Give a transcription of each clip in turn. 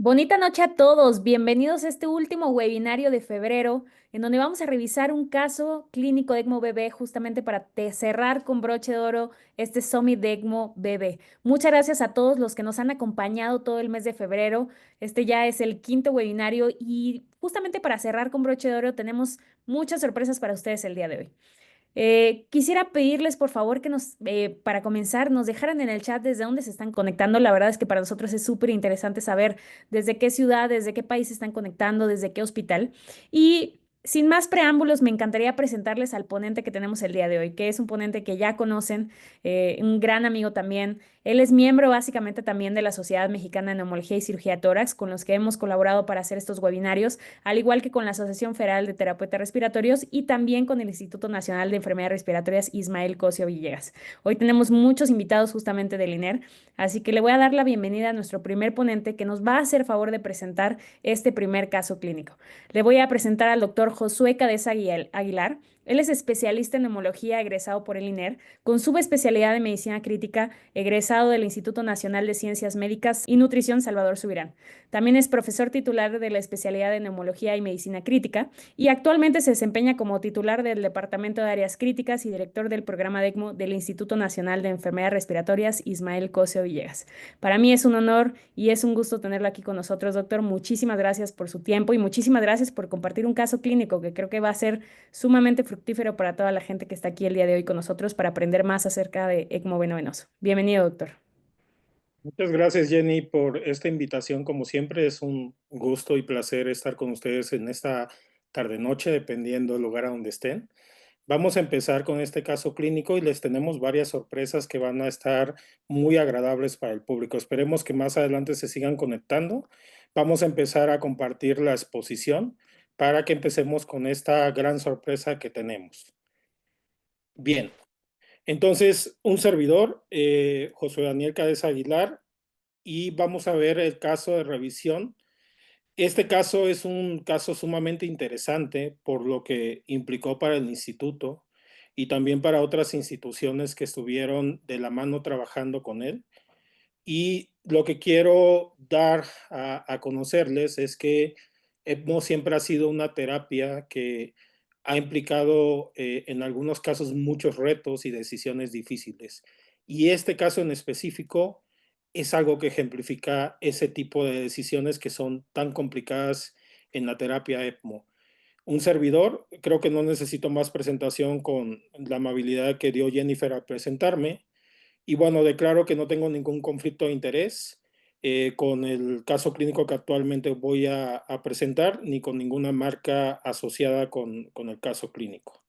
Bonita noche a todos. Bienvenidos a este último webinario de febrero, en donde vamos a revisar un caso clínico de ECMO bebé justamente para cerrar con broche de oro este Summit de ECMO bebé. Muchas gracias a todos los que nos han acompañado todo el mes de febrero. Este ya es el quinto webinario y justamente para cerrar con broche de oro tenemos muchas sorpresas para ustedes el día de hoy. Quisiera pedirles, por favor, que para comenzar, nos dejaran en el chat desde dónde se están conectando. La verdad es que para nosotros es súper interesante saber desde qué ciudad, desde qué país se están conectando, desde qué hospital. Y sin más preámbulos, me encantaría presentarles al ponente que tenemos el día de hoy, que es un ponente que ya conocen, un gran amigo también. Él es miembro básicamente también de la Sociedad Mexicana de Neumología y Cirugía de Tórax, con los que hemos colaborado para hacer estos webinarios, al igual que con la Asociación Federal de Terapeutas Respiratorios y también con el Instituto Nacional de Enfermedades Respiratorias Ismael Cosio Villegas. Hoy tenemos muchos invitados justamente del INER, así que le voy a dar la bienvenida a nuestro primer ponente que nos va a hacer favor de presentar este primer caso clínico. Le voy a presentar al doctor Josué Cadeza Aguilar. Él es especialista en neumología egresado por el INER, con subespecialidad en medicina crítica, egresado del Instituto Nacional de Ciencias Médicas y Nutrición Salvador Subirán. También es profesor titular de la especialidad de neumología y medicina crítica y actualmente se desempeña como titular del Departamento de Áreas Críticas y director del programa de ECMO del Instituto Nacional de Enfermedades Respiratorias Ismael Cosio Villegas. Para mí es un honor y es un gusto tenerlo aquí con nosotros, doctor. Muchísimas gracias por su tiempo y muchísimas gracias por compartir un caso clínico que creo que va a ser sumamente fructífero para toda la gente que está aquí el día de hoy con nosotros para aprender más acerca de ECMO veno-venoso. Bienvenido, doctor. Muchas gracias, Jenny, por esta invitación. Como siempre, es un gusto y placer estar con ustedes en esta tarde-noche, dependiendo del lugar a donde estén. Vamos a empezar con este caso clínico y les tenemos varias sorpresas que van a estar muy agradables para el público. Esperemos que más adelante se sigan conectando. Vamos a empezar a compartir la exposición para que empecemos con esta gran sorpresa que tenemos. Bien, entonces, un servidor, Josué Daniel Cadeza Aguilar, y vamos a ver el caso de revisión. Este caso es un caso sumamente interesante por lo que implicó para el instituto y también para otras instituciones que estuvieron de la mano trabajando con él. Y lo que quiero dar a conocerles es que ECMO siempre ha sido una terapia que ha implicado en algunos casos muchos retos y decisiones difíciles. Y este caso en específico es algo que ejemplifica ese tipo de decisiones que son tan complicadas en la terapia ECMO. Un servidor, creo que no necesito más presentación con la amabilidad que dio Jennifer al presentarme. Y bueno, declaro que no tengo ningún conflicto de interés con el caso clínico que actualmente voy a presentar, ni con ninguna marca asociada con el caso clínico.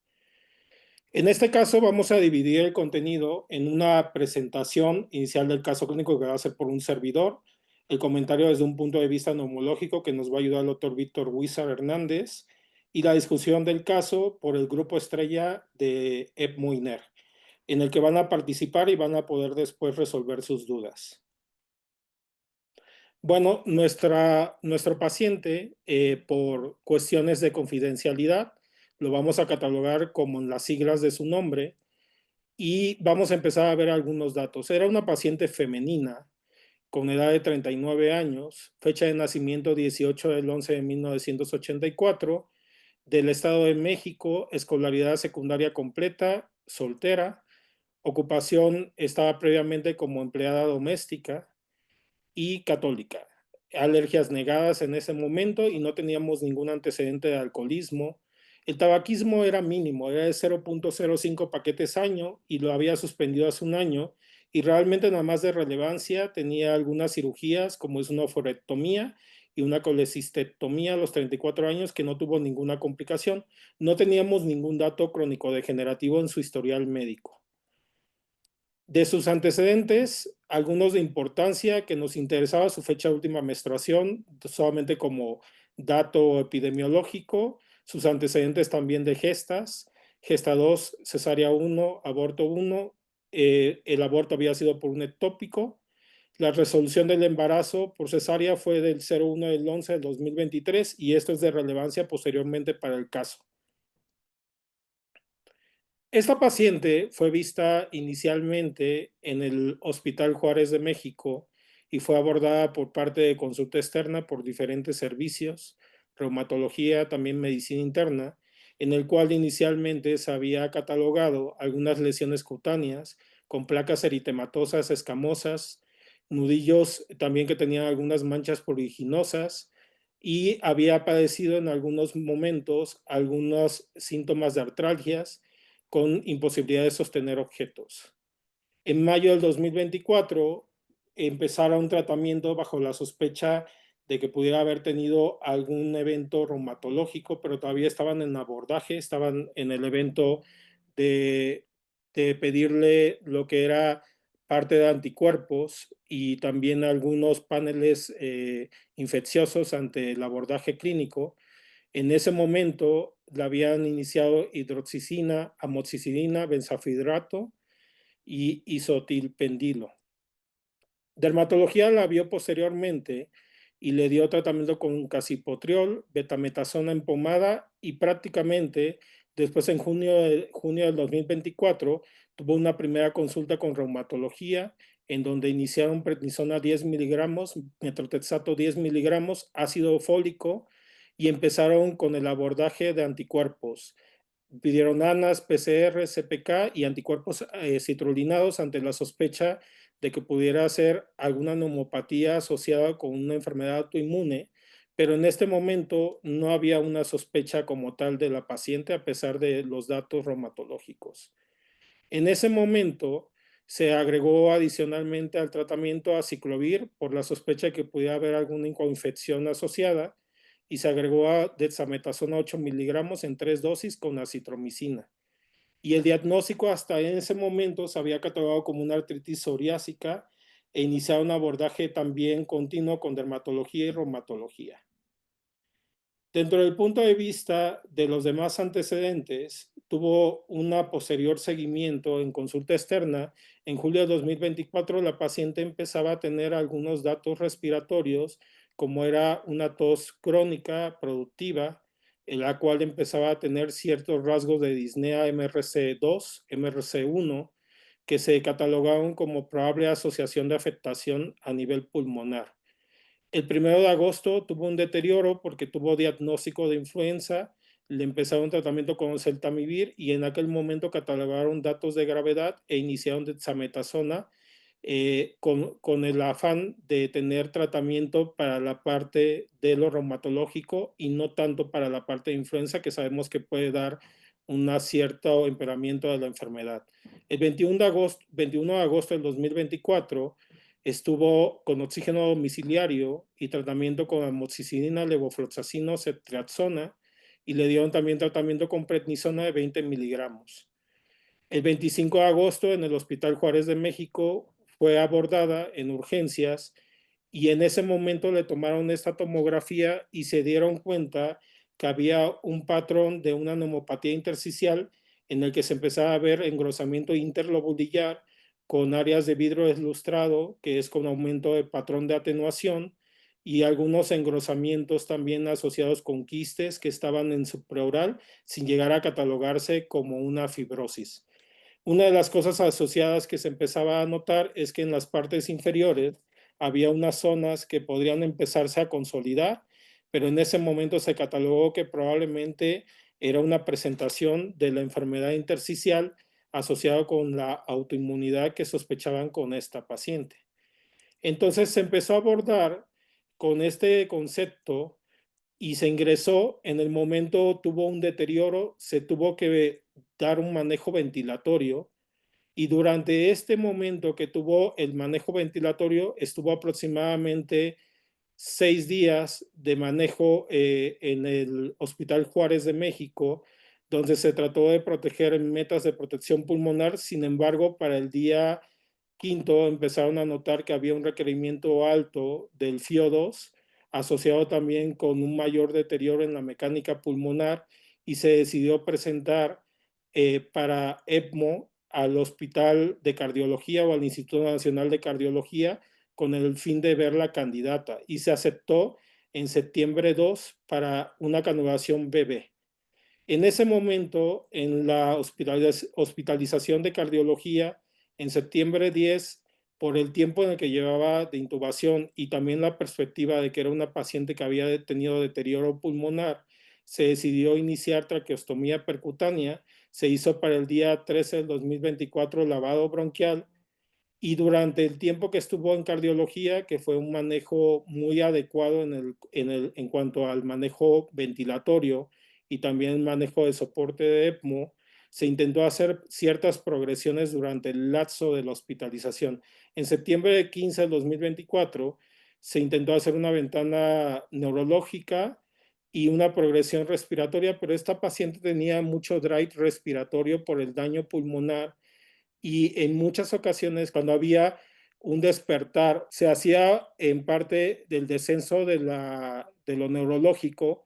En este caso vamos a dividir el contenido en una presentación inicial del caso clínico que va a ser por un servidor, el comentario desde un punto de vista neumológico que nos va a ayudar el doctor Víctor Huizar Hernández y la discusión del caso por el grupo estrella de ECMO INER, en el que van a participar y van a poder después resolver sus dudas. Bueno, nuestro paciente, por cuestiones de confidencialidad, lo vamos a catalogar como en las siglas de su nombre y vamos a empezar a ver algunos datos. Era una paciente femenina con edad de 39 años, fecha de nacimiento 18 del 11 de 1984, del Estado de México, escolaridad secundaria completa, soltera, ocupación estaba previamente como empleada doméstica y católica. Alergias negadas en ese momento y no teníamos ningún antecedente de alcoholismo. El tabaquismo era mínimo, era de 0.05 paquetes año y lo había suspendido hace un año y realmente nada más de relevancia tenía algunas cirugías como es una oforectomía y una colecistectomía a los 34 años que no tuvo ninguna complicación. No teníamos ningún dato crónico degenerativo en su historial médico. De sus antecedentes, algunos de importancia que nos interesaba su fecha de última menstruación, solamente como dato epidemiológico, sus antecedentes también de gestas, gesta 2, cesárea 1, aborto 1, el aborto había sido por un ectópico, la resolución del embarazo por cesárea fue del 01 del 11 del 2023 y esto es de relevancia posteriormente para el caso. Esta paciente fue vista inicialmente en el Hospital Juárez de México y fue abordada por parte de consulta externa por diferentes servicios, reumatología, también medicina interna, en el cual inicialmente se había catalogado algunas lesiones cutáneas con placas eritematosas escamosas, nudillos también que tenían algunas manchas pruriginosas, y había padecido en algunos momentos algunos síntomas de artralgias con imposibilidad de sostener objetos. En mayo del 2024 empezara un tratamiento bajo la sospecha de que pudiera haber tenido algún evento reumatológico, pero todavía estaban en abordaje, estaban en el evento de, de pedirle lo que era parte de anticuerpos y también algunos paneles infecciosos ante el abordaje clínico. En ese momento le habían iniciado hidroxicina, amoxicilina, benzafidrato y isotilpendilo. Dermatología la vio posteriormente y le dio tratamiento con casipotriol, betametasona en pomada y prácticamente después en junio del 2024 tuvo una primera consulta con reumatología en donde iniciaron prednisona 10 miligramos, metrotexato 10 miligramos, ácido fólico y empezaron con el abordaje de anticuerpos. Pidieron ANAS, PCR, CPK y anticuerpos citrulinados ante la sospecha de que pudiera ser alguna neumopatía asociada con una enfermedad autoinmune, pero en este momento no había una sospecha como tal de la paciente a pesar de los datos reumatológicos. En ese momento se agregó adicionalmente al tratamiento aciclovir por la sospecha de que pudiera haber alguna coinfección asociada y se agregó a dexametasona 8 miligramos en 3 dosis con acitromicina. Y el diagnóstico hasta en ese momento se había catalogado como una artritis psoriásica e iniciado un abordaje también continuo con dermatología y reumatología. Dentro del punto de vista de los demás antecedentes, tuvo un posterior seguimiento en consulta externa. En julio de 2024, la paciente empezaba a tener algunos datos respiratorios, como era una tos crónica productiva, en la cual empezaba a tener ciertos rasgos de disnea MRC2, MRC1, que se catalogaron como probable asociación de afectación a nivel pulmonar. El 1 de agosto tuvo un deterioro porque tuvo diagnóstico de influenza, le empezaron tratamiento con celtamivir y en aquel momento catalogaron datos de gravedad e iniciaron dexametasona con el afán de tener tratamiento para la parte de lo reumatológico y no tanto para la parte de influenza que sabemos que puede dar un cierto empeoramiento de la enfermedad. El 21 de agosto del 2024 estuvo con oxígeno domiciliario y tratamiento con amoxicilina, levofloxacino, ceftriaxona y le dieron también tratamiento con prednisona de 20 miligramos. El 25 de agosto en el Hospital Juárez de México fue abordada en urgencias y en ese momento le tomaron esta tomografía y se dieron cuenta que había un patrón de una neumopatía intersticial en el que se empezaba a ver engrosamiento interlobulillar con áreas de vidrio deslustrado, que es con aumento de patrón de atenuación, y algunos engrosamientos también asociados con quistes que estaban en su preoral sin llegar a catalogarse como una fibrosis. Una de las cosas asociadas que se empezaba a notar es que en las partes inferiores había unas zonas que podrían empezarse a consolidar, pero en ese momento se catalogó que probablemente era una presentación de la enfermedad intersticial asociada con la autoinmunidad que sospechaban con esta paciente. Entonces se empezó a abordar con este concepto y se ingresó. En el momento tuvo un deterioro, se tuvo que dar un manejo ventilatorio y durante este momento que tuvo el manejo ventilatorio estuvo aproximadamente 6 días de manejo en el Hospital Juárez de México, donde se trató de proteger en metas de protección pulmonar. Sin embargo, para el día quinto empezaron a notar que había un requerimiento alto del FIO2, asociado también con un mayor deterioro en la mecánica pulmonar, y se decidió presentar para ECMO al Hospital de Cardiología o al Instituto Nacional de Cardiología con el fin de ver la candidata y se aceptó en septiembre 2 para una canulación BB. En ese momento, en la hospitalización de cardiología, en septiembre 10, por el tiempo en el que llevaba de intubación y también la perspectiva de que era una paciente que había tenido deterioro pulmonar, se decidió iniciar traqueostomía percutánea. Se hizo para el día 13 del 2024 lavado bronquial, y durante el tiempo que estuvo en cardiología, que fue un manejo muy adecuado en cuanto al manejo ventilatorio y también el manejo de soporte de ECMO, se intentó hacer ciertas progresiones durante el lapso de la hospitalización. En septiembre de 15 del 2024 se intentó hacer una ventana neurológica y una progresión respiratoria, pero esta paciente tenía mucho drive respiratorio por el daño pulmonar, y en muchas ocasiones cuando había un despertar se hacía en parte del descenso de lo neurológico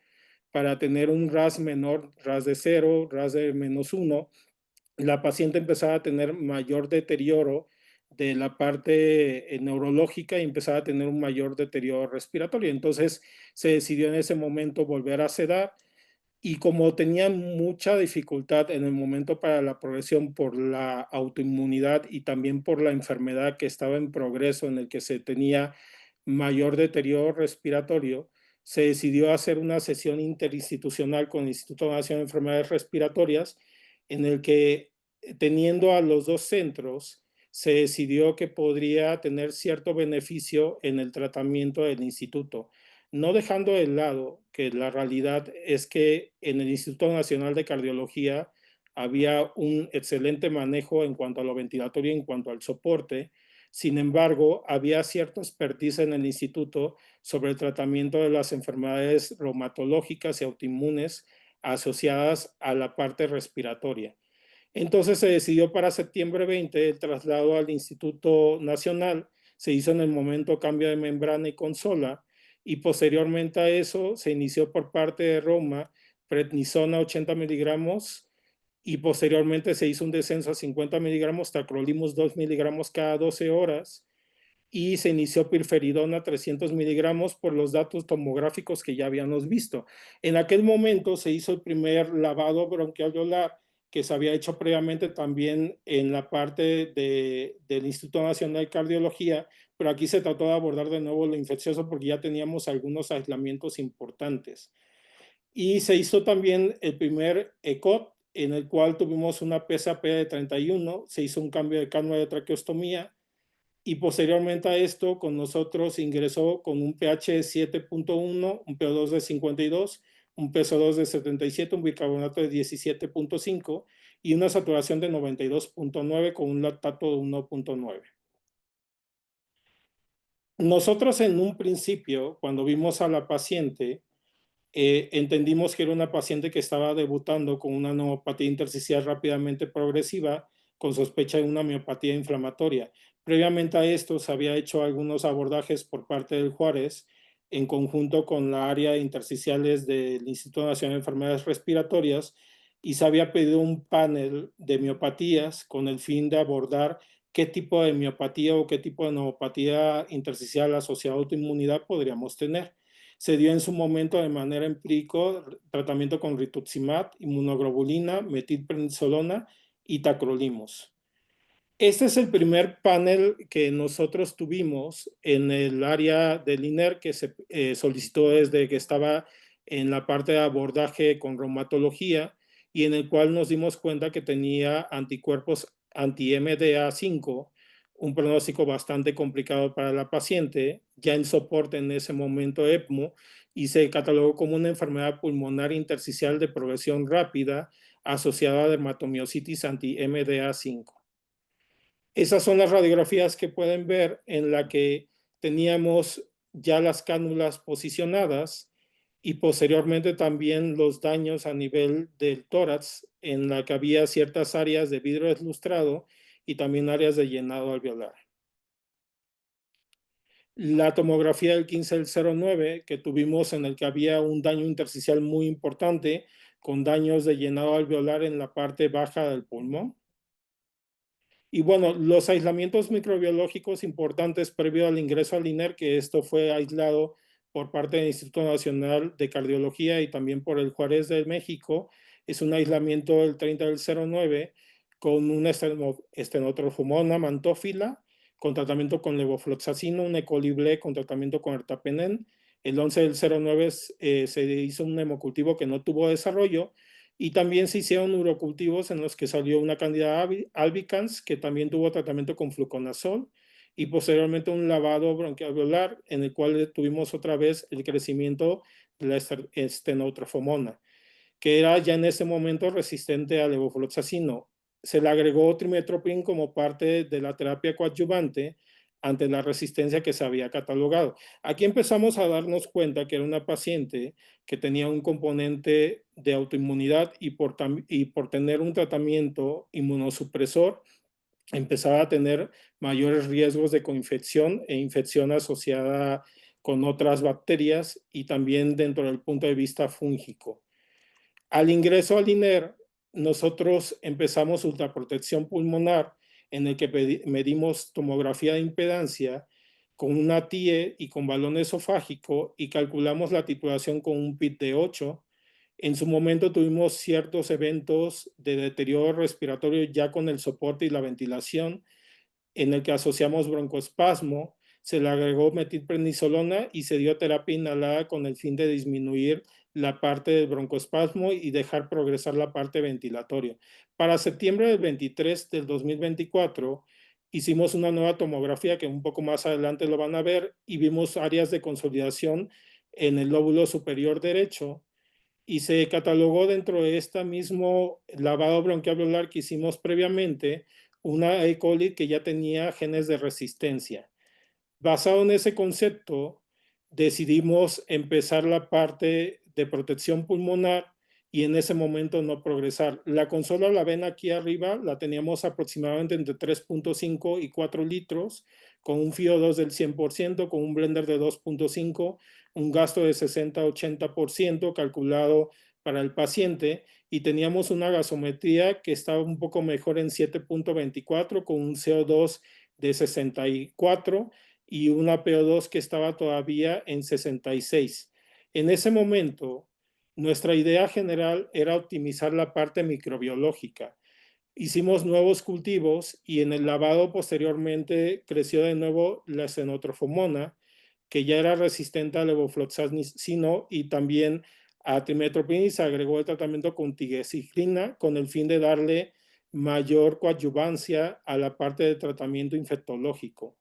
para tener un RAS menor, RAS de 0, RAS de -1. La paciente empezaba a tener mayor deterioro de la parte neurológica y empezaba a tener un mayor deterioro respiratorio. Entonces se decidió en ese momento volver a sedar, y como tenía mucha dificultad en el momento para la progresión por la autoinmunidad y también por la enfermedad que estaba en progreso, en el que se tenía mayor deterioro respiratorio, se decidió hacer una sesión interinstitucional con el Instituto Nacional de Enfermedades Respiratorias, en el que, teniendo a los dos centros, se decidió que podría tener cierto beneficio en el tratamiento del instituto, no dejando de lado que la realidad es que en el Instituto Nacional de Cardiología había un excelente manejo en cuanto a lo ventilatorio y en cuanto al soporte. Sin embargo, había cierta expertise en el instituto sobre el tratamiento de las enfermedades reumatológicas y autoinmunes asociadas a la parte respiratoria. Entonces se decidió para septiembre 20 el traslado al Instituto Nacional. Se hizo en el momento cambio de membrana y consola, y posteriormente a eso se inició por parte de Roma prednisona 80 miligramos, y posteriormente se hizo un descenso a 50 miligramos, tacrolimus 2 miligramos cada 12 horas, y se inició pirferidona 300 miligramos por los datos tomográficos que ya habíamos visto. En aquel momento se hizo el primer lavado bronquialveolar, que se había hecho previamente también en la parte del Instituto Nacional de Cardiología, pero aquí se trató de abordar de nuevo lo infeccioso porque ya teníamos algunos aislamientos importantes. Y se hizo también el primer ECOT, en el cual tuvimos una PSAP de 31, se hizo un cambio de cánula de traqueostomía, y posteriormente a esto con nosotros ingresó con un pH de 7.1, un PO2 de 52, un PSO2 de 77, un bicarbonato de 17.5 y una saturación de 92.9 con un lactato de 1.9. Nosotros en un principio, cuando vimos a la paciente, entendimos que era una paciente que estaba debutando con una neumopatía intersticial rápidamente progresiva con sospecha de una miopatía inflamatoria. Previamente a esto se había hecho algunos abordajes por parte del Juárez en conjunto con la área de intersticiales del Instituto Nacional de Enfermedades Respiratorias, y se había pedido un panel de miopatías con el fin de abordar qué tipo de miopatía o qué tipo de neumopatía intersticial asociada a autoinmunidad podríamos tener. Se dio en su momento de manera empírico tratamiento con rituximab, inmunoglobulina, metilprednisolona y tacrolimus. Este es el primer panel que nosotros tuvimos en el área del INER, que se solicitó desde que estaba en la parte de abordaje con reumatología, y en el cual nos dimos cuenta que tenía anticuerpos anti-MDA5, un pronóstico bastante complicado para la paciente, ya en soporte en ese momento ECMO, y se catalogó como una enfermedad pulmonar intersticial de progresión rápida asociada a dermatomiositis anti-MDA5. Esas son las radiografías que pueden ver, en la que teníamos ya las cánulas posicionadas y posteriormente también los daños a nivel del tórax, en la que había ciertas áreas de vidrio deslustrado y también áreas de llenado alveolar. La tomografía del 15 del 09 que tuvimos, en el que había un daño intersticial muy importante con daños de llenado alveolar en la parte baja del pulmón. Y bueno, los aislamientos microbiológicos importantes previo al ingreso al INER, que esto fue aislado por parte del Instituto Nacional de Cardiología y también por el Juárez de México, es un aislamiento del 30 del 09 con una estenotrofumona mantófila, con tratamiento con levofloxacino, un Ecolible con tratamiento con ertapenem. El 11 del 09 se hizo un hemocultivo que no tuvo desarrollo, y también se hicieron urocultivos en los que salió una candida albicans que también tuvo tratamiento con fluconazol, y posteriormente un lavado bronquialveolar en el cual tuvimos otra vez el crecimiento de la estenotrofomona, que era ya en ese momento resistente al levofloxacino. Se le agregó trimmetoprim como parte de la terapia coadyuvante ante la resistencia que se había catalogado. Aquí empezamos a darnos cuenta que era una paciente que tenía un componente de autoinmunidad, y por tener un tratamiento inmunosupresor empezaba a tener mayores riesgos de coinfección e infección asociada con otras bacterias, y también dentro del punto de vista fúngico. Al ingreso al INER, nosotros empezamos ultraprotección pulmonar, en el que medimos tomografía de impedancia con una TIE y con balón esofágico, y calculamos la titulación con un PIT de 8. En su momento tuvimos ciertos eventos de deterioro respiratorio ya con el soporte y la ventilación, en el que asociamos broncoespasmo. Se le agregó metilprednisolona y se dio terapia inhalada con el fin de disminuir la parte del broncoespasmo y dejar progresar la parte ventilatoria. Para septiembre del 23 del 2024 hicimos una nueva tomografía que un poco más adelante lo van a ver, y vimos áreas de consolidación en el lóbulo superior derecho, y se catalogó dentro de este mismo lavado bronquialveolar que hicimos previamente una E. coli que ya tenía genes de resistencia. Basado en ese concepto, decidimos empezar la parte de protección pulmonar, y en ese momento no progresar. La consola, la ven aquí arriba, la teníamos aproximadamente entre 3.5 y 4 litros, con un FIO2 del 100%, con un blender de 2.5, un gasto de 60-80% calculado para el paciente, y teníamos una gasometría que estaba un poco mejor en 7.24, con un CO2 de 64 y una PO2 que estaba todavía en 66. En ese momento, nuestra idea general era optimizar la parte microbiológica. Hicimos nuevos cultivos, y en el lavado posteriormente creció de nuevo la xenotrofomona, que ya era resistente al levofloxacino y también a trimmetoprim, y se agregó el tratamiento con tigecyclina con el fin de darle mayor coadyuvancia a la parte de tratamiento infectológico.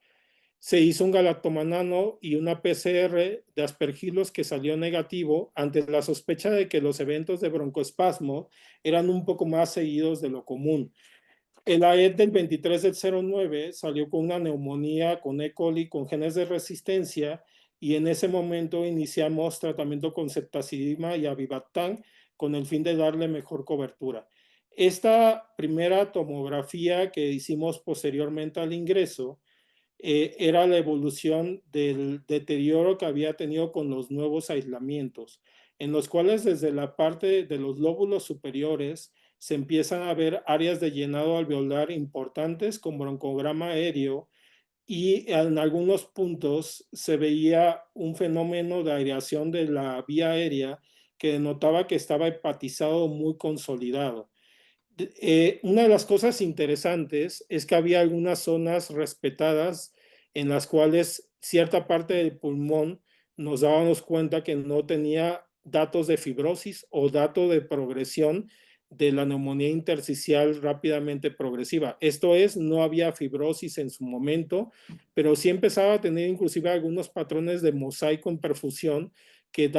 Se hizo un galactomanano y una PCR de aspergilos que salió negativo ante la sospecha de que los eventos de broncoespasmo eran un poco más seguidos de lo común. El AED del 23 del 09 salió con una neumonía con E. coli con genes de resistencia, y en ese momento iniciamos tratamiento con ceftazidima y avibactam con el fin de darle mejor cobertura. Esta primera tomografía que hicimos posteriormente al ingreso era la evolución del deterioro que había tenido con los nuevos aislamientos, en los cuales desde la parte de los lóbulos superiores se empiezan a ver áreas de llenado alveolar importantes con broncograma aéreo, y en algunos puntos se veía un fenómeno de aireación de la vía aérea que denotaba que estaba hepatizado muy consolidado. Una de las cosas interesantes es que había algunas zonas respetadas en las cuales cierta parte del pulmón nos dábamos cuenta que no tenía datos de fibrosis o dato de progresión de la neumonía intersticial rápidamente progresiva. Esto es, no había fibrosis en su momento, pero sí empezaba a tener inclusive algunos patrones de mosaico en perfusión que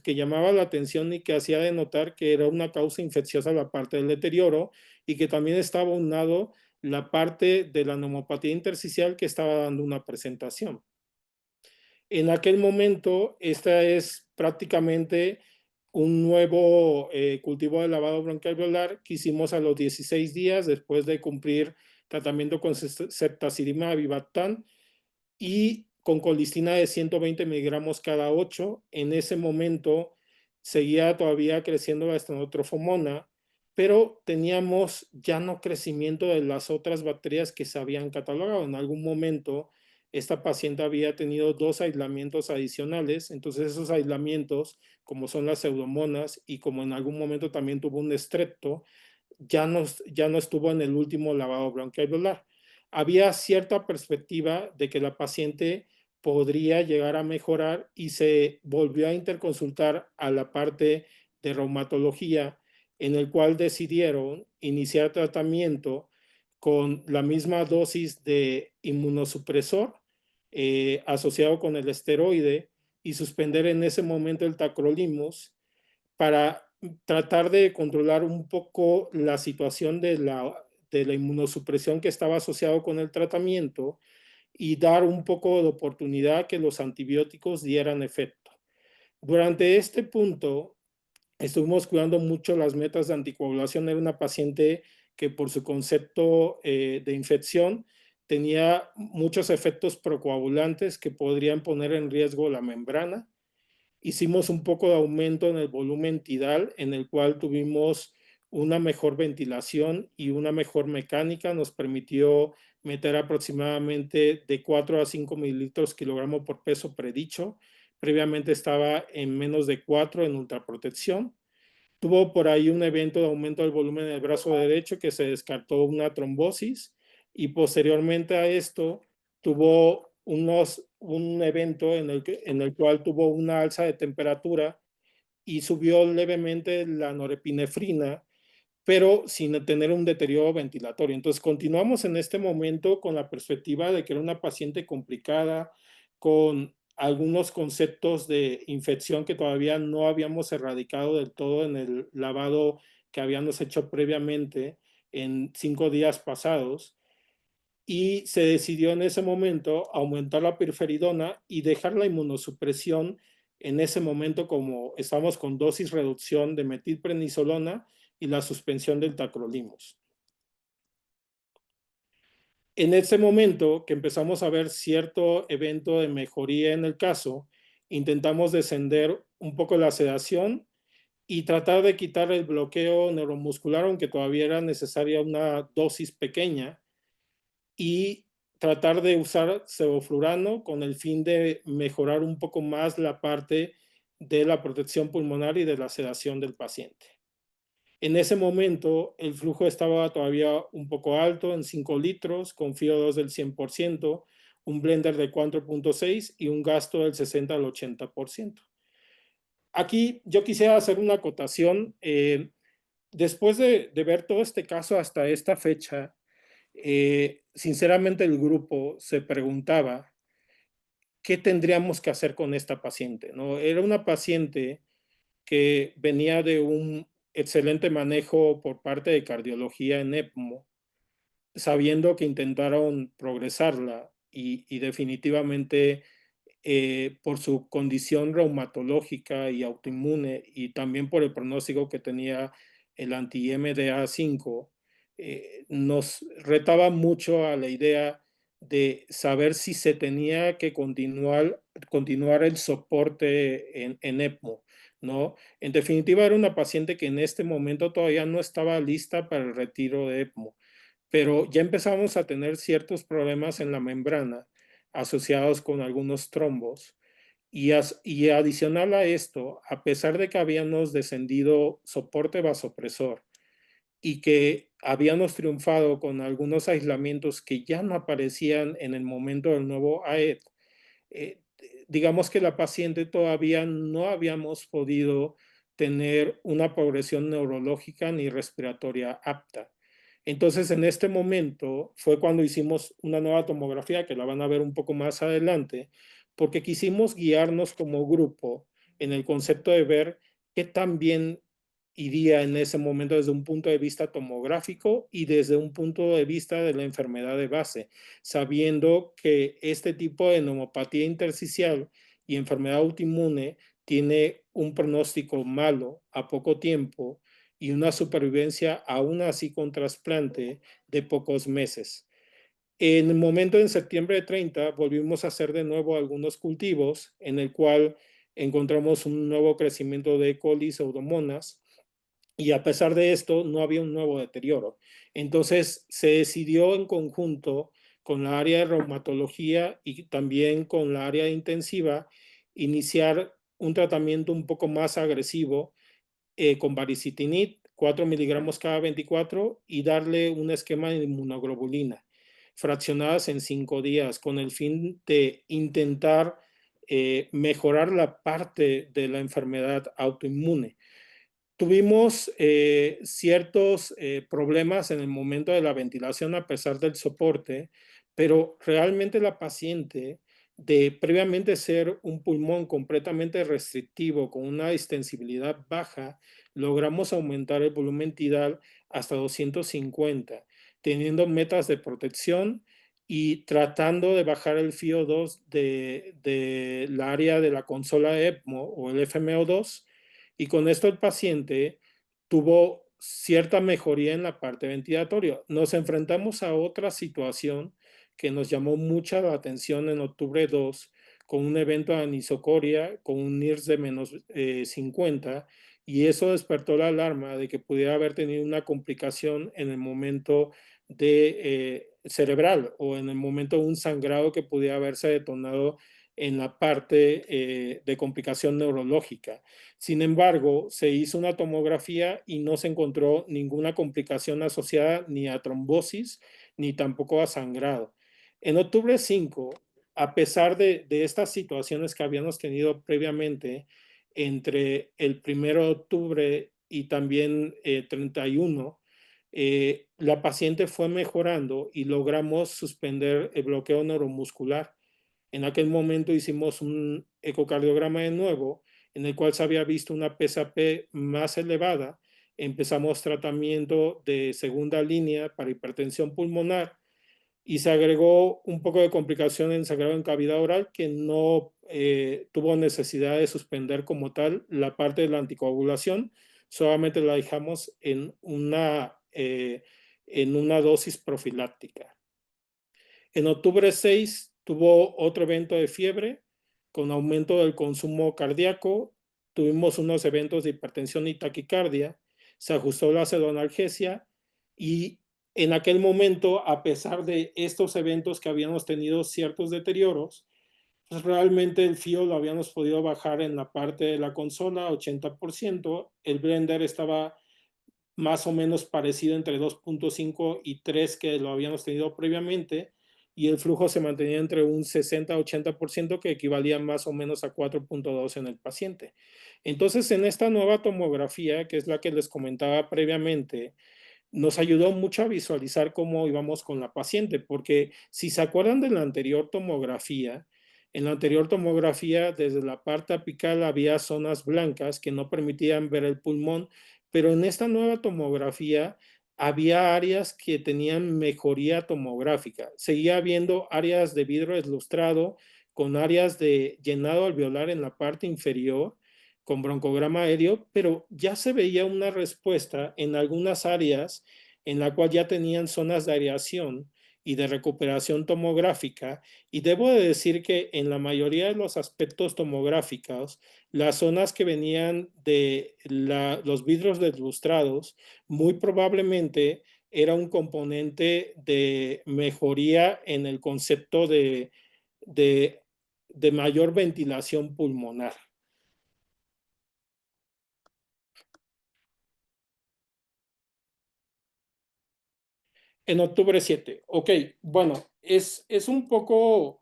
llamaba la atención y que hacía de notar que era una causa infecciosa la parte del deterioro, y que también estaba unado la parte de la neumopatía intersticial que estaba dando una presentación. En aquel momento, esta es prácticamente un nuevo cultivo de lavado bronquialveolar que hicimos a los 16 días después de cumplir tratamiento con ceftazidima avibactam y con colistina de 120 miligramos cada 8. En ese momento seguía todavía creciendo la estenotrofomona, pero teníamos ya no crecimiento de las otras bacterias que se habían catalogado. En algún momento esta paciente había tenido 2 aislamientos adicionales, entonces esos aislamientos, como son las pseudomonas y como en algún momento también tuvo un estrepto, ya no estuvo en el último lavado bronquialveolar. había cierta perspectiva de que la paciente podría llegar a mejorar y se volvió a interconsultar a la parte de reumatología, en el cual decidieron iniciar tratamiento con la misma dosis de inmunosupresor asociado con el esteroide y suspender en ese momento el tacrolimus para tratar de controlar un poco la situación de la inmunosupresión que estaba asociado con el tratamiento y dar un poco de oportunidad que los antibióticos dieran efecto. Durante este punto, estuvimos cuidando mucho las metas de anticoagulación. Era una paciente que por su concepto de infección tenía muchos efectos procoagulantes que podrían poner en riesgo la membrana. Hicimos un poco de aumento en el volumen tidal, en el cual tuvimos una mejor ventilación y una mejor mecánica. Nos permitió meter aproximadamente de 4 a 5 mililitros kilogramo por peso predicho. Previamente estaba en menos de 4 en ultraprotección. Tuvo por ahí un evento de aumento del volumen del brazo derecho que se descartó una trombosis y posteriormente a esto tuvo un evento en el cual tuvo una alza de temperatura y subió levemente la norepinefrina, pero sin tener un deterioro ventilatorio. Entonces, continuamos en este momento con la perspectiva de que era una paciente complicada, con algunos conceptos de infección que todavía no habíamos erradicado del todo en el lavado que habíamos hecho previamente en 5 días pasados. Y se decidió en ese momento aumentar la pirferidona y dejar la inmunosupresión en ese momento como estamos con dosis reducción de metilprednisolona y la suspensión del tacrolimus. En ese momento que empezamos a ver cierto evento de mejoría en el caso, intentamos descender un poco la sedación y tratar de quitar el bloqueo neuromuscular, aunque todavía era necesaria una dosis pequeña, y tratar de usar sevoflurano con el fin de mejorar un poco más la parte de la protección pulmonar y de la sedación del paciente. En ese momento el flujo estaba todavía un poco alto en 5 litros, con FIO2 del 100%, un blender de 4.6 y un gasto del 60 al 80%. Aquí yo quisiera hacer una acotación. Después de ver todo este caso hasta esta fecha, sinceramente el grupo se preguntaba qué tendríamos que hacer con esta paciente, ¿no? Era una paciente que venía de un excelente manejo por parte de cardiología en ECMO, sabiendo que intentaron progresarla y definitivamente por su condición reumatológica y autoinmune y también por el pronóstico que tenía el anti-MDA5, nos retaba mucho a la idea de saber si se tenía que continuar el soporte en ECMO, ¿no? En definitiva, era una paciente que en este momento todavía no estaba lista para el retiro de ECMO, pero ya empezamos a tener ciertos problemas en la membrana asociados con algunos trombos. Y adicional a esto, a pesar de que habíamos descendido soporte vasopresor y que habíamos triunfado con algunos aislamientos que ya no aparecían en el momento del nuevo AED, eh, digamos que la paciente todavía no habíamos podido tener una progresión neurológica ni respiratoria apta. Entonces, en este momento fue cuando hicimos una nueva tomografía, que la van a ver un poco más adelante, porque quisimos guiarnos como grupo en el concepto de ver qué tan bien iría en ese momento desde un punto de vista tomográfico y desde un punto de vista de la enfermedad de base, sabiendo que este tipo de neumopatía intersticial y enfermedad autoinmune tiene un pronóstico malo a poco tiempo y una supervivencia aún así con trasplante de pocos meses. En el momento en septiembre de 30 volvimos a hacer de nuevo algunos cultivos en el cual encontramos un nuevo crecimiento de E. coli, pseudomonas, y a pesar de esto no había un nuevo deterioro. Entonces se decidió en conjunto con la área de reumatología y también con la área de intensiva iniciar un tratamiento un poco más agresivo con baricitinib, 4 miligramos cada 24 y darle un esquema de inmunoglobulina. fraccionadas en 5 días, con el fin de intentar mejorar la parte de la enfermedad autoinmune. Tuvimos ciertos problemas en el momento de la ventilación a pesar del soporte, pero realmente la paciente, de previamente ser un pulmón completamente restrictivo con una distensibilidad baja, logramos aumentar el volumen tidal hasta 250, teniendo metas de protección y tratando de bajar el FiO2 de la área de la consola ECMO o el FMO2, y con esto el paciente tuvo cierta mejoría en la parte ventilatoria. Nos enfrentamos a otra situación que nos llamó mucha la atención en octubre 2, con un evento de anisocoria, con un NIRS de menos 50, y eso despertó la alarma de que pudiera haber tenido una complicación en el momento de cerebral o en el momento de un sangrado que pudiera haberse detonado en la parte de complicación neurológica. Sin embargo, se hizo una tomografía y no se encontró ninguna complicación asociada ni a trombosis ni tampoco a sangrado. En octubre 5, a pesar de estas situaciones que habíamos tenido previamente entre el 1 de octubre y también 31, la paciente fue mejorando y logramos suspender el bloqueo neuromuscular. En aquel momento hicimos un ecocardiograma de nuevo, en el cual se había visto una PSAP más elevada. Empezamos tratamiento de segunda línea para hipertensión pulmonar y se agregó un poco de complicación en sangrado en cavidad oral que no tuvo necesidad de suspender como tal la parte de la anticoagulación, solamente la dejamos en una dosis profiláctica. En octubre 6 tuvo otro evento de fiebre con aumento del consumo cardíaco, tuvimos unos eventos de hipertensión y taquicardia, se ajustó la pseudoanalgesia y en aquel momento, a pesar de estos eventos que habíamos tenido ciertos deterioros, pues realmente el FIO lo habíamos podido bajar en la parte de la consola, 80%, el blender estaba más o menos parecido entre 2.5 y 3 que lo habíamos tenido previamente, y el flujo se mantenía entre un 60-80% que equivalía más o menos a 4.2 en el paciente. Entonces, en esta nueva tomografía, que es la que les comentaba previamente, nos ayudó mucho a visualizar cómo íbamos con la paciente, porque si se acuerdan de la anterior tomografía, en la anterior tomografía desde la parte apical había zonas blancas que no permitían ver el pulmón, pero en esta nueva tomografía había áreas que tenían mejoría tomográfica. Seguía habiendo áreas de vidrio deslustrado con áreas de llenado alveolar en la parte inferior con broncograma aéreo, pero ya se veía una respuesta en algunas áreas en la cual ya tenían zonas de aireación y de recuperación tomográfica, y debo de decir que en la mayoría de los aspectos tomográficos, las zonas que venían de los vidrios deslustrados, muy probablemente era un componente de mejoría en el concepto de, de mayor ventilación pulmonar. En octubre 7. Ok, bueno, es un poco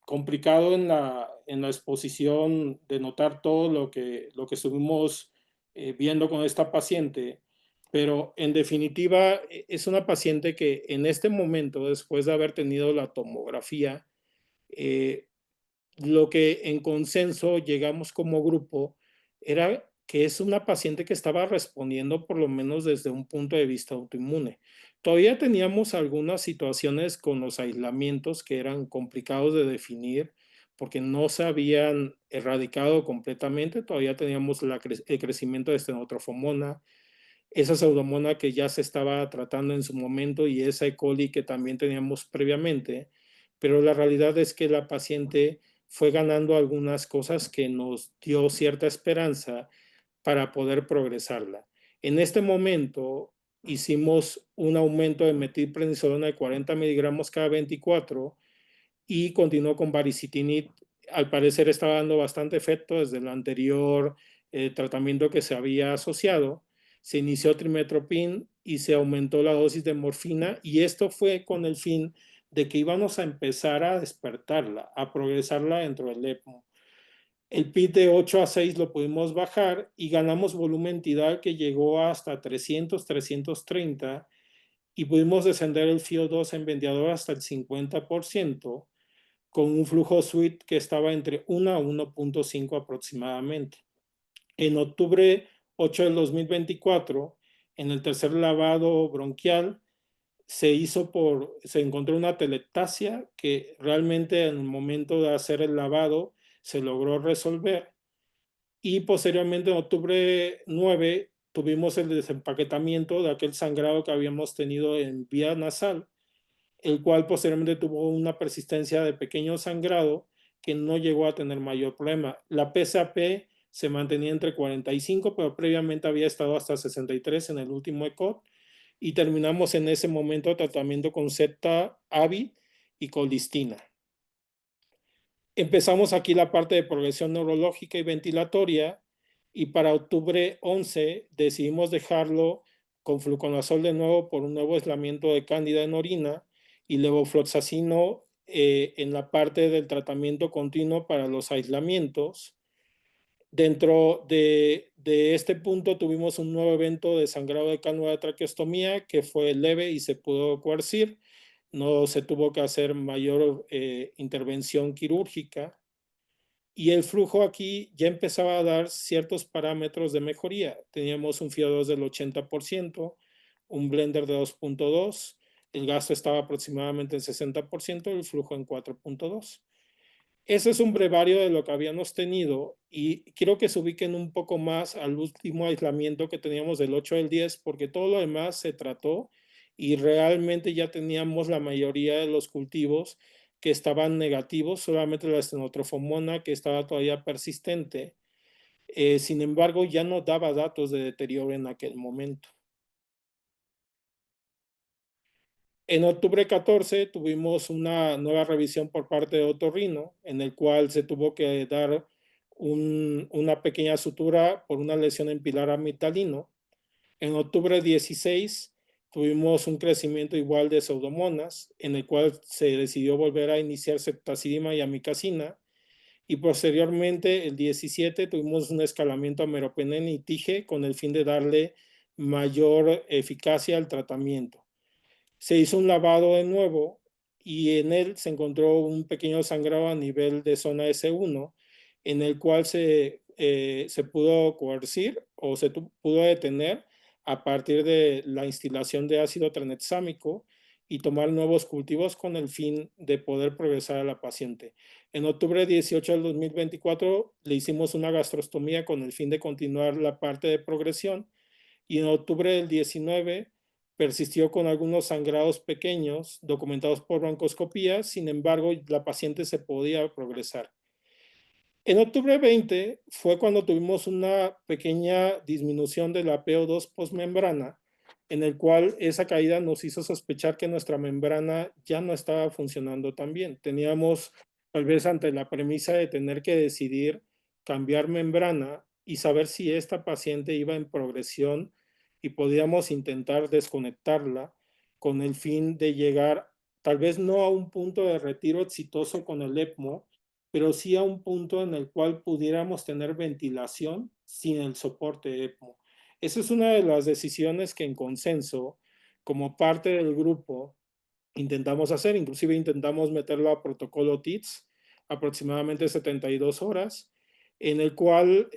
complicado en la exposición de notar todo lo que estuvimos viendo con esta paciente, pero en definitiva es una paciente que en este momento, después de haber tenido la tomografía, eh, lo que en consenso llegamos como grupo era que es una paciente que estaba respondiendo por lo menos desde un punto de vista autoinmune. Todavía teníamos algunas situaciones con los aislamientos que eran complicados de definir porque no se habían erradicado completamente. Todavía teníamos el crecimiento de estenotropomona, esa pseudomonas que ya se estaba tratando en su momento y esa E. coli que también teníamos previamente, pero la realidad es que la paciente fue ganando algunas cosas que nos dio cierta esperanza para poder progresarla. En este momento hicimos un aumento de metilprednisolona de 40 miligramos cada 24 y continuó con baricitinib. Al parecer estaba dando bastante efecto desde el anterior tratamiento que se había asociado. Se inició trimetoprim y se aumentó la dosis de morfina, y esto fue con el fin de que íbamos a empezar a despertarla, a progresarla dentro del ECMO. El PIT de 8 a 6 lo pudimos bajar y ganamos volumen tidal que llegó hasta 300, 330, y pudimos descender el FiO2 en ventilador hasta el 50%, con un flujo suite que estaba entre 1 a 1.5 aproximadamente. En octubre 8 del 2024, en el tercer lavado bronquial, se encontró una telectasia que realmente en el momento de hacer el lavado se logró resolver, y posteriormente en octubre 9 tuvimos el desempaquetamiento de aquel sangrado que habíamos tenido en vía nasal, el cual posteriormente tuvo una persistencia de pequeño sangrado que no llegó a tener mayor problema. La PSAP se mantenía entre 45, pero previamente había estado hasta 63 en el último ECOG, y terminamos en ese momento tratamiento con Zeta, AVI y colistina. Empezamos aquí la parte de progresión neurológica y ventilatoria, y para octubre 11 decidimos dejarlo con fluconazol de nuevo por un nuevo aislamiento de cándida en orina y levofloxacino en la parte del tratamiento continuo para los aislamientos. Dentro de este punto tuvimos un nuevo evento de sangrado de cánula de traqueostomía que fue leve y se pudo coercir. No se tuvo que hacer mayor intervención quirúrgica, y el flujo aquí ya empezaba a dar ciertos parámetros de mejoría. Teníamos un FiO2 del 80%, un blender de 2.2, el gasto estaba aproximadamente en 60%, el flujo en 4.2. Ese es un brevario de lo que habíamos tenido, y quiero que se ubiquen un poco más al último aislamiento que teníamos del 8 del 10, porque todo lo demás se trató y realmente ya teníamos la mayoría de los cultivos que estaban negativos, solamente la estenotrofomona que estaba todavía persistente. Sin embargo, ya no daba datos de deterioro en aquel momento. En octubre 14 tuvimos una nueva revisión por parte de otorrino, en el cual se tuvo que dar una pequeña sutura por una lesión en pilar amitalino. En octubre 16 tuvimos un crecimiento igual de pseudomonas, en el cual se decidió volver a iniciar ceftazidima y amicacina, y posteriormente el 17 tuvimos un escalamiento a meropenem y tige con el fin de darle mayor eficacia al tratamiento. Se hizo un lavado de nuevo y en él se encontró un pequeño sangrado a nivel de zona S1, en el cual se pudo coercir o se pudo detener a partir de la instilación de ácido tranexámico y tomar nuevos cultivos con el fin de poder progresar a la paciente. En octubre 18 del 2024 le hicimos una gastrostomía con el fin de continuar la parte de progresión, y en octubre del 19 persistió con algunos sangrados pequeños documentados por broncoscopía. Sin embargo, la paciente se podía progresar. En octubre 20 fue cuando tuvimos una pequeña disminución de la PO2 postmembrana, en el cual esa caída nos hizo sospechar que nuestra membrana ya no estaba funcionando tan bien. Teníamos, tal vez ante la premisa de tener que decidir cambiar membrana y saber si esta paciente iba en progresión, y podíamos intentar desconectarla con el fin de llegar tal vez no a un punto de retiro exitoso con el ECMO, pero sí a un punto en el cual pudiéramos tener ventilación sin el soporte ECMO. Esa es una de las decisiones que en consenso, como parte del grupo, intentamos hacer. Inclusive intentamos meterlo a protocolo TITS, aproximadamente 72 horas, en el cual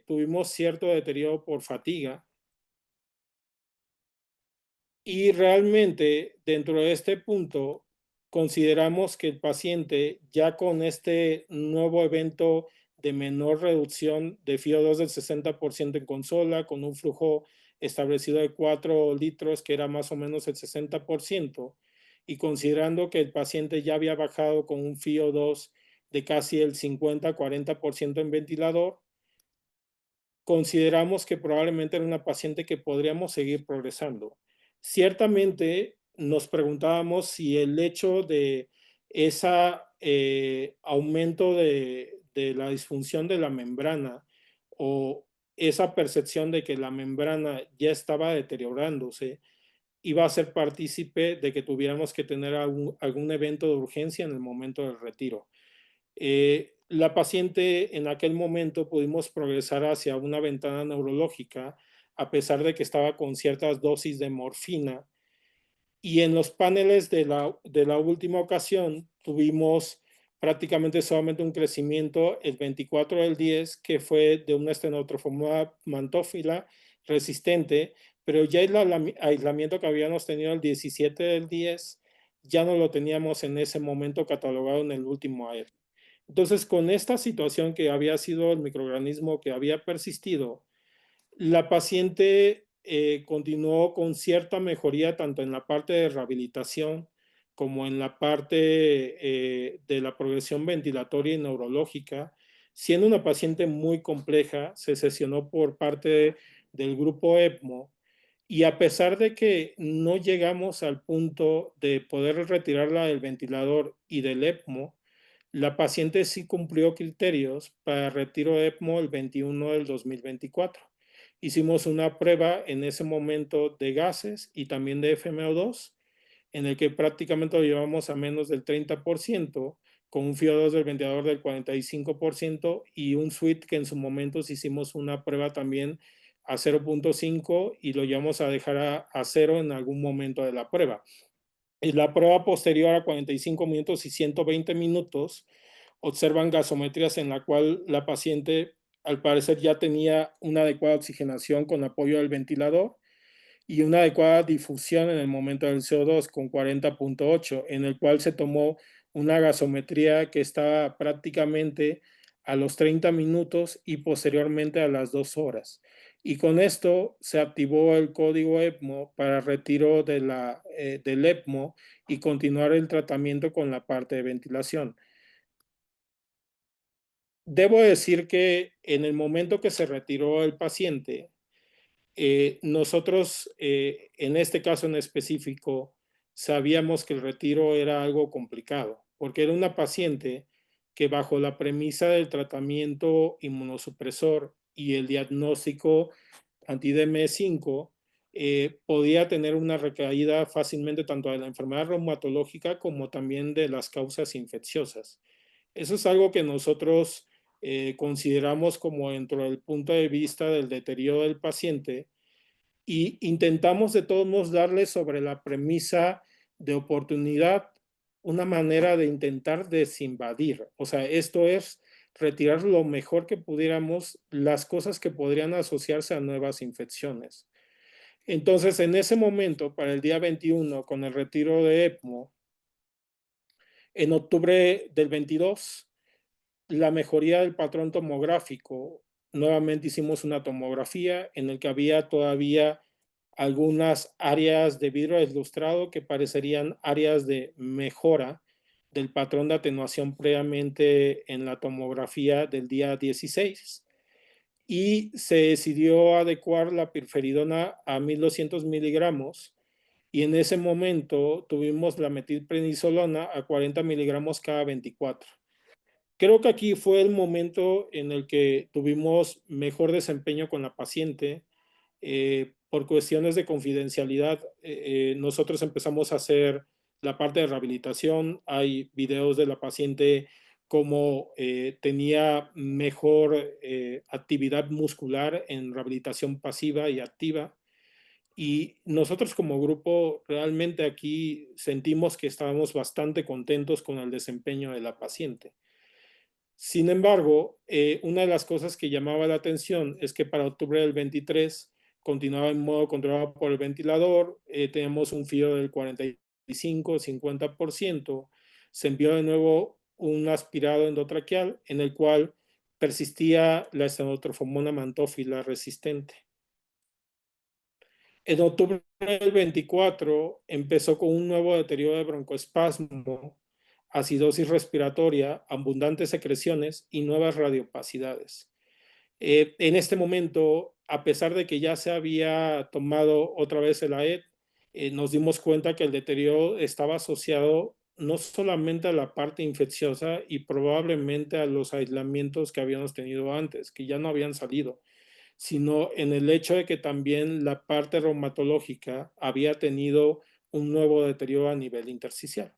tuvimos cierto deterioro por fatiga. Y realmente dentro de este punto consideramos que el paciente ya con este nuevo evento de menor reducción de FiO2 del 60% en consola, con un flujo establecido de 4 litros que era más o menos el 60%, y considerando que el paciente ya había bajado con un FiO2 de casi el 50-40% en ventilador, consideramos que probablemente era una paciente que podríamos seguir progresando. Ciertamente nos preguntábamos si el hecho de ese aumento de la disfunción de la membrana o esa percepción de que la membrana ya estaba deteriorándose iba a ser partícipe de que tuviéramos que tener algún evento de urgencia en el momento del retiro. La paciente en aquel momento pudimos progresar hacia una ventana neurológica a pesar de que estaba con ciertas dosis de morfina, y en los paneles de la última ocasión tuvimos prácticamente solamente un crecimiento el 24 del 10, que fue de una estenotrophoma mantófila resistente, pero ya el aislamiento que habíamos tenido el 17 del 10 ya no lo teníamos en ese momento catalogado en el último AER. Entonces, con esta situación que había sido el microorganismo que había persistido, la paciente continuó con cierta mejoría tanto en la parte de rehabilitación como en la parte de la progresión ventilatoria y neurológica. Siendo una paciente muy compleja, se sesionó por parte del grupo ECMO, y a pesar de que no llegamos al punto de poder retirarla del ventilador y del ECMO, la paciente sí cumplió criterios para retiro de ECMO el 21 del 2024. Hicimos una prueba en ese momento de gases y también de FMO2, en el que prácticamente lo llevamos a menos del 30%, con un FIO2 del ventilador del 45% y un suite que en su momento hicimos una prueba también a 0.5 y lo llevamos a dejar a 0 en algún momento de la prueba. En la prueba posterior a 45 minutos y 120 minutos, observan gasometrías en la cual la paciente al parecer ya tenía una adecuada oxigenación con apoyo del ventilador y una adecuada difusión en el momento del CO2 con 40.8, en el cual se tomó una gasometría que estaba prácticamente a los 30 minutos y posteriormente a las 2 horas. Y con esto se activó el código ECMO para retiro del ECMO y continuar el tratamiento con la parte de ventilación. Debo decir que en el momento que se retiró el paciente, nosotros, en este caso en específico, sabíamos que el retiro era algo complicado, porque era una paciente que bajo la premisa del tratamiento inmunosupresor y el diagnóstico anti-DME5, podía tener una recaída fácilmente tanto de la enfermedad reumatológica como también de las causas infecciosas. Eso es algo que nosotros consideramos como dentro del punto de vista del deterioro del paciente, y intentamos de todos modos darle sobre la premisa de oportunidad una manera de intentar desinvadir. O sea, esto es retirar lo mejor que pudiéramos las cosas que podrían asociarse a nuevas infecciones. Entonces, en ese momento, para el día 21, con el retiro de ECMO, en octubre del 22, la mejoría del patrón tomográfico, nuevamente hicimos una tomografía en el que había todavía algunas áreas de vidrio deslustrado que parecerían áreas de mejora del patrón de atenuación previamente en la tomografía del día 16, y se decidió adecuar la pirferidona a 1200 miligramos, y en ese momento tuvimos la metilprednisolona a 40 miligramos cada 24. Creo que aquí fue el momento en el que tuvimos mejor desempeño con la paciente. Por cuestiones de confidencialidad, nosotros empezamos a hacer la parte de rehabilitación. Hay videos de la paciente como tenía mejor actividad muscular en rehabilitación pasiva y activa. Y nosotros como grupo realmente aquí sentimos que estábamos bastante contentos con el desempeño de la paciente. Sin embargo, una de las cosas que llamaba la atención es que para octubre del 23 continuaba en modo controlado por el ventilador, tenemos un FIO del 45-50%, se envió de nuevo un aspirado endotraqueal en el cual persistía la estenotrofomona mantófila resistente. En octubre del 24 empezó con un nuevo deterioro de broncoespasmo, acidosis respiratoria, abundantes secreciones y nuevas radiopacidades. En este momento, a pesar de que ya se había tomado otra vez el AED, nos dimos cuenta que el deterioro estaba asociado no solamente a la parte infecciosa y probablemente a los aislamientos que habíamos tenido antes, que ya no habían salido, sino en el hecho de que también la parte reumatológica había tenido un nuevo deterioro a nivel intersticial.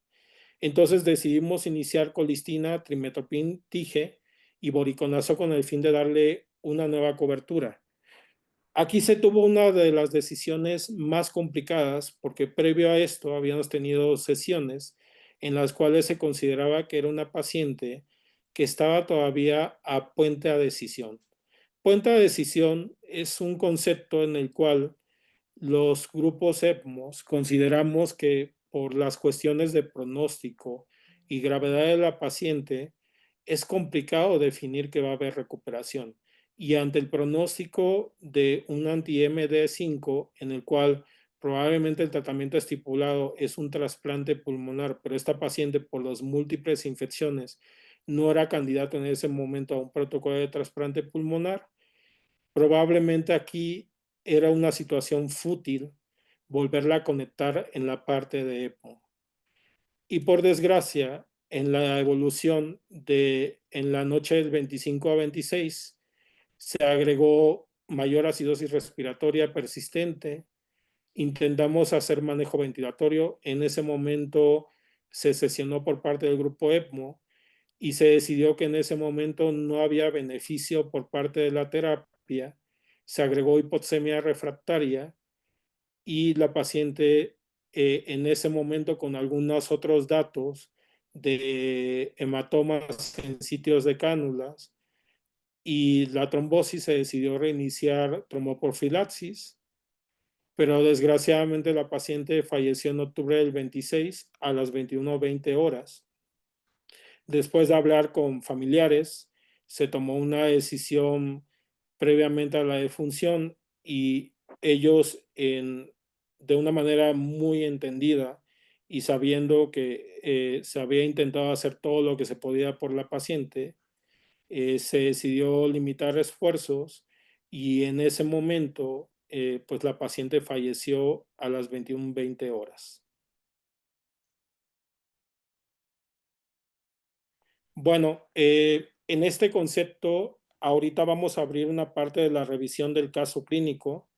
Entonces decidimos iniciar colistina, trimetopin, tige y boriconazo con el fin de darle una nueva cobertura. Aquí se tuvo una de las decisiones más complicadas porque previo a esto habíamos tenido sesiones en las cuales se consideraba que era una paciente que estaba todavía a puente a decisión. Puente a decisión es un concepto en el cual los grupos EPMOS consideramos que por las cuestiones de pronóstico y gravedad de la paciente es complicado definir que va a haber recuperación. Y ante el pronóstico de un anti-MD5 en el cual probablemente el tratamiento estipulado es un trasplante pulmonar, pero esta paciente por las múltiples infecciones no era candidato en ese momento a un protocolo de trasplante pulmonar, probablemente aquí era una situación fútil volverla a conectar en la parte de EPO. Y por desgracia, en la evolución en la noche del 25 a 26, se agregó mayor acidosis respiratoria persistente. Intentamos hacer manejo ventilatorio. En ese momento se sesionó por parte del grupo EPMO y se decidió que en ese momento no había beneficio por parte de la terapia. Se agregó hipoxemia refractaria y la paciente en ese momento con algunos otros datos de hematomas en sitios de cánulas y la trombosis, se decidió reiniciar tromboprofilaxis, pero desgraciadamente la paciente falleció en octubre del 26 a las 21:20 horas. Después de hablar con familiares, se tomó una decisión previamente a la defunción y ellos de una manera muy entendida y sabiendo que se había intentado hacer todo lo que se podía por la paciente, se decidió limitar esfuerzos y en ese momento pues la paciente falleció a las 21:20 horas. Bueno, en este concepto, ahorita vamos a abrir una parte de la revisión del caso clínico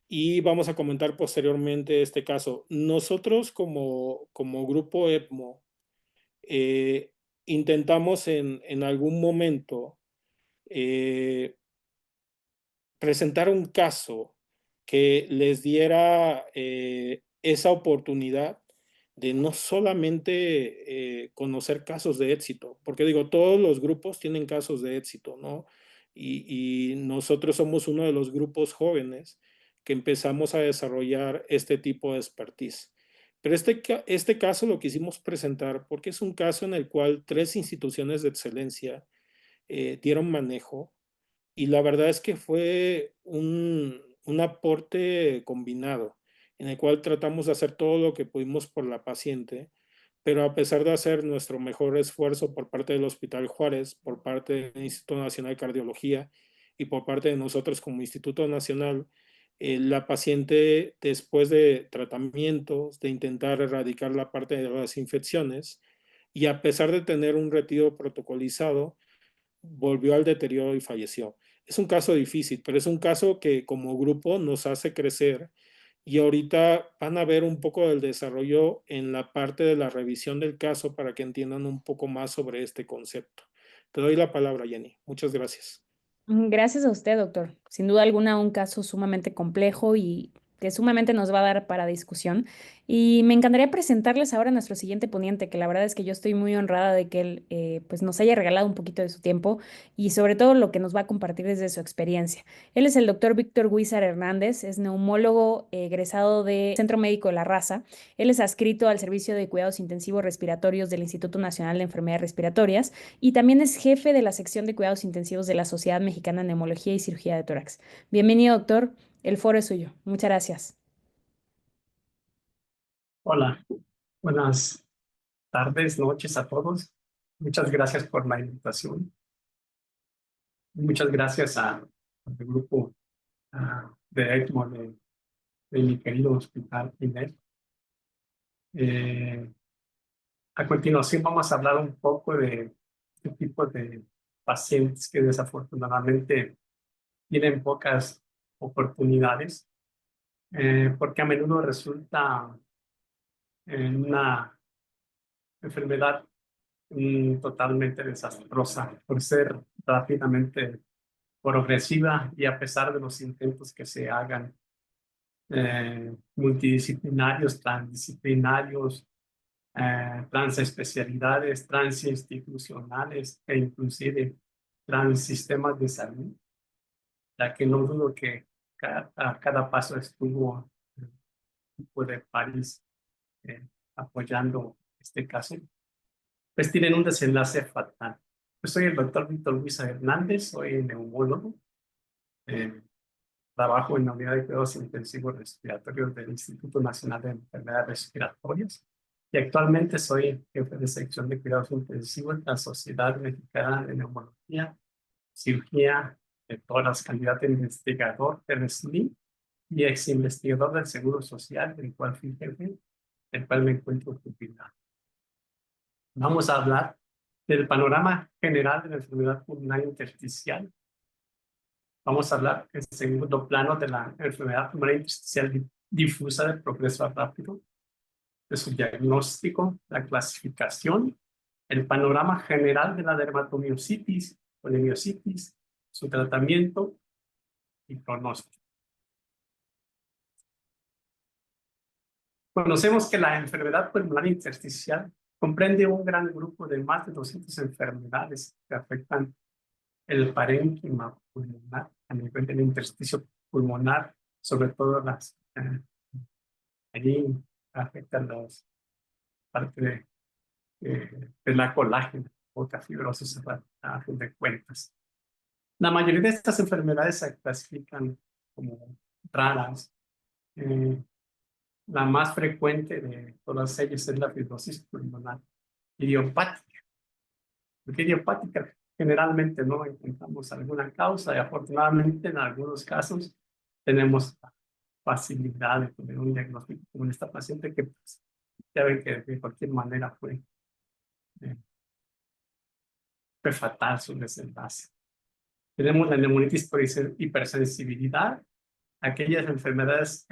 y vamos a comentar posteriormente este caso. Nosotros como grupo EPMO eh, intentamos en algún momento eh, presentar un caso que les diera esa oportunidad de no solamente conocer casos de éxito, porque digo, todos los grupos tienen casos de éxito, ¿no? Y nosotros somos uno de los grupos jóvenes que empezamos a desarrollar este tipo de expertise. Pero este caso lo quisimos presentar porque es un caso en el cual 3 instituciones de excelencia dieron manejo y la verdad es que fue un aporte combinado en el cual tratamos de hacer todo lo que pudimos por la paciente, pero a pesar de hacer nuestro mejor esfuerzo por parte del Hospital Juárez, por parte del Instituto Nacional de Cardiología y por parte de nosotros como Instituto Nacional, la paciente después de tratamientos, de intentar erradicar la parte de las infecciones y a pesar de tener un retiro protocolizado, volvió al deterioro y falleció. Es un caso difícil, pero es un caso que como grupo nos hace crecer y ahorita van a ver un poco del desarrollo en la parte de la revisión del caso para que entiendan un poco más sobre este concepto. Te doy la palabra, Jenny. Muchas gracias. Gracias a usted, doctor. Sin duda alguna, un caso sumamente complejo y que sumamente nos va a dar para discusión. Y me encantaría presentarles ahora a nuestro siguiente ponente, que la verdad es que yo estoy muy honrada de que él pues nos haya regalado un poquito de su tiempo y sobre todo lo que nos va a compartir desde su experiencia. Él es el doctor Víctor Guizar Hernández, es neumólogo egresado del Centro Médico de la Raza. Él es adscrito al Servicio de Cuidados Intensivos Respiratorios del Instituto Nacional de Enfermedades Respiratorias y también es jefe de la sección de cuidados intensivos de la Sociedad Mexicana de Neumología y Cirugía de Tórax. Bienvenido, doctor. El foro es suyo. Muchas gracias. Hola, buenas tardes, noches a todos. Muchas gracias por la invitación. Muchas gracias al grupo de ECMO de mi querido Hospital INER. A continuación vamos a hablar un poco de este tipo de pacientes que desafortunadamente tienen pocas oportunidades, porque a menudo resulta en una enfermedad totalmente desastrosa por ser rápidamente progresiva y a pesar de los intentos que se hagan multidisciplinarios, transdisciplinarios, transespecialidades, transinstitucionales e inclusive transsistemas de salud, ya que no dudo que a cada paso estuvo el equipo de París apoyando este caso, pues tienen un desenlace fatal. Yo soy el doctor Víctor Luisa Hernández, soy neumólogo, trabajo en la unidad de cuidados intensivos respiratorios del Instituto Nacional de Enfermedades Respiratorias y actualmente soy jefe de sección de cuidados intensivos en la Sociedad Mexicana de Neumología, Cirugía de Tórax, candidato a investigador del SNI y ex investigador del Seguro Social, del cual fui jefe, del cual me encuentro jubilado. Vamos a hablar del panorama general de la enfermedad pulmonar intersticial. Vamos a hablar en segundo plano de la enfermedad pulmonar intersticial difusa de progreso rápido, de su diagnóstico, la clasificación, el panorama general de la dermatomiositis, polimiositis, su tratamiento y pronóstico. Conocemos que la enfermedad pulmonar intersticial comprende un gran grupo de más de 200 enfermedades que afectan el parénquima pulmonar a nivel del intersticio pulmonar, sobre todo allí afectan las partes de la colágena, poca fibrosis a fin de cuentas. La mayoría de estas enfermedades se clasifican como raras. La más frecuente de todas ellas es la fibrosis pulmonar idiopática. Porque idiopática generalmente no encontramos alguna causa y afortunadamente en algunos casos tenemos la facilidad de tener un diagnóstico como en esta paciente que pues, ya ven que de cualquier manera fue fatal su desenlace. Tenemos la neumonitis por hipersensibilidad, aquellas enfermedades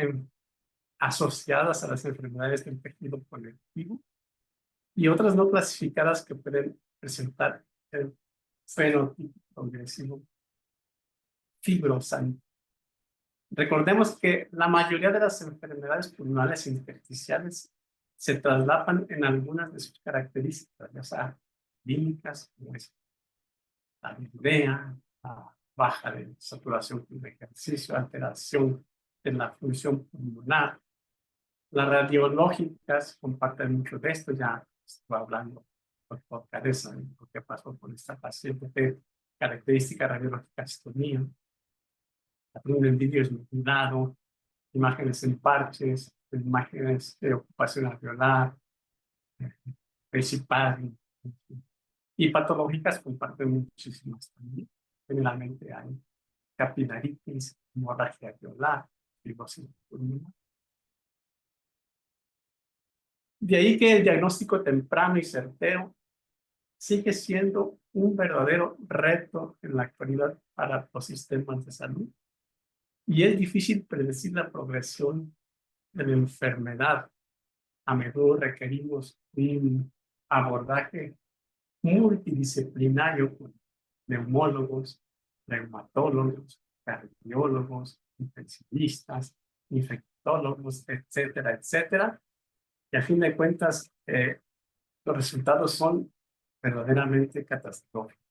asociadas a las enfermedades del tejido conectivo y otras no clasificadas que pueden presentar el fenotipo progresivo fibrosante. Recordemos que la mayoría de las enfermedades pulmonares intersticiales se traslapan en algunas de sus características, ya sea clínicas, como es la diarrea, la baja de saturación con el ejercicio, alteración de la función pulmonar. Las radiológicas comparten mucho de esto, ya estuve hablando por Careza de lo que pasó con esta paciente de característica radiológica astonía, un envidio esmodulado, imágenes en parches, imágenes de ocupación alveolar, principal y patológicas comparten muchísimas también. Generalmente hay capilaritis, hemorragia alveolar, fibrosis pulmonar. De ahí que el diagnóstico temprano y certero sigue siendo un verdadero reto en la actualidad para los sistemas de salud. Y es difícil predecir la progresión de la enfermedad. A menudo requerimos un abordaje multidisciplinario con neumólogos, reumatólogos, cardiólogos, intensivistas, infectólogos, etcétera, etcétera. Y a fin de cuentas, los resultados son verdaderamente catastróficos.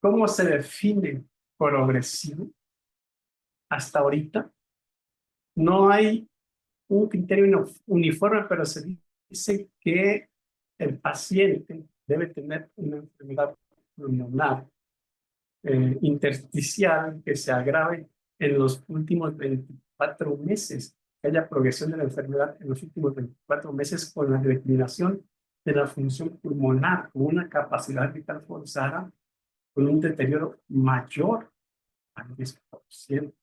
¿Cómo se define progresivo? Hasta ahorita no hay un criterio uniforme, pero se dice que el paciente debe tener una enfermedad pulmonar intersticial que se agrave en los últimos 24 meses, que haya progresión de la enfermedad en los últimos 24 meses con la declinación de la función pulmonar, con una capacidad vital forzada, con un deterioro mayor al 10%.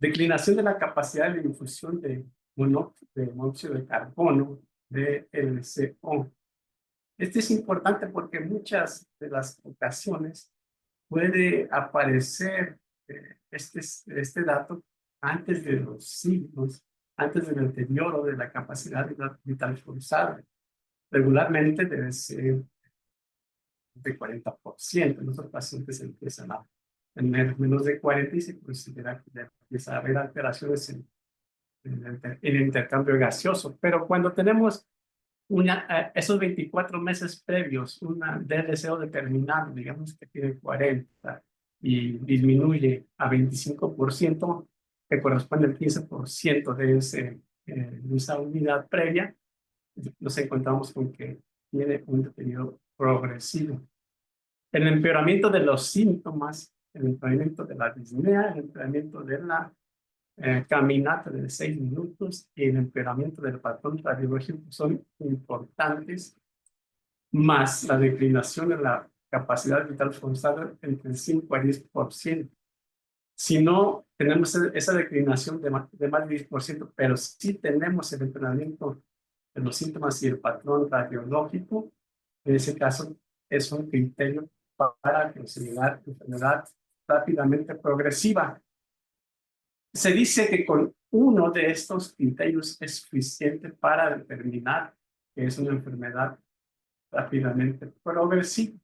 Declinación de la capacidad de difusión de monóxido de carbono, de LCO, Este es importante porque muchas de las ocasiones puede aparecer este dato antes de los signos, antes del deterioro de la capacidad vital forzada. Regularmente debe ser de 40%. Nuestros pacientes empiezan a tener menos de 40 y se considera que ya empieza a haber alteraciones en el intercambio gaseoso. Pero cuando tenemos esos 24 meses previos, de deseo determinado, digamos que tiene 40 y disminuye a 25%, que corresponde al 15% de esa unidad previa, nos encontramos con que tiene un deterioro progresivo. El empeoramiento de los síntomas, el empeoramiento de la disnea, el empeoramiento de la caminata de 6 minutos y el empeoramiento del patrón radiológico son importantes, más la declinación de la capacidad vital forzada entre el 5 a 10%. Si no tenemos esa declinación de más del 10%, pero sí tenemos el empeoramiento de los síntomas y el patrón radiológico, en ese caso es un criterio para considerar enfermedad rápidamente progresiva. Se dice que con uno de estos criterios es suficiente para determinar que es una enfermedad rápidamente progresiva.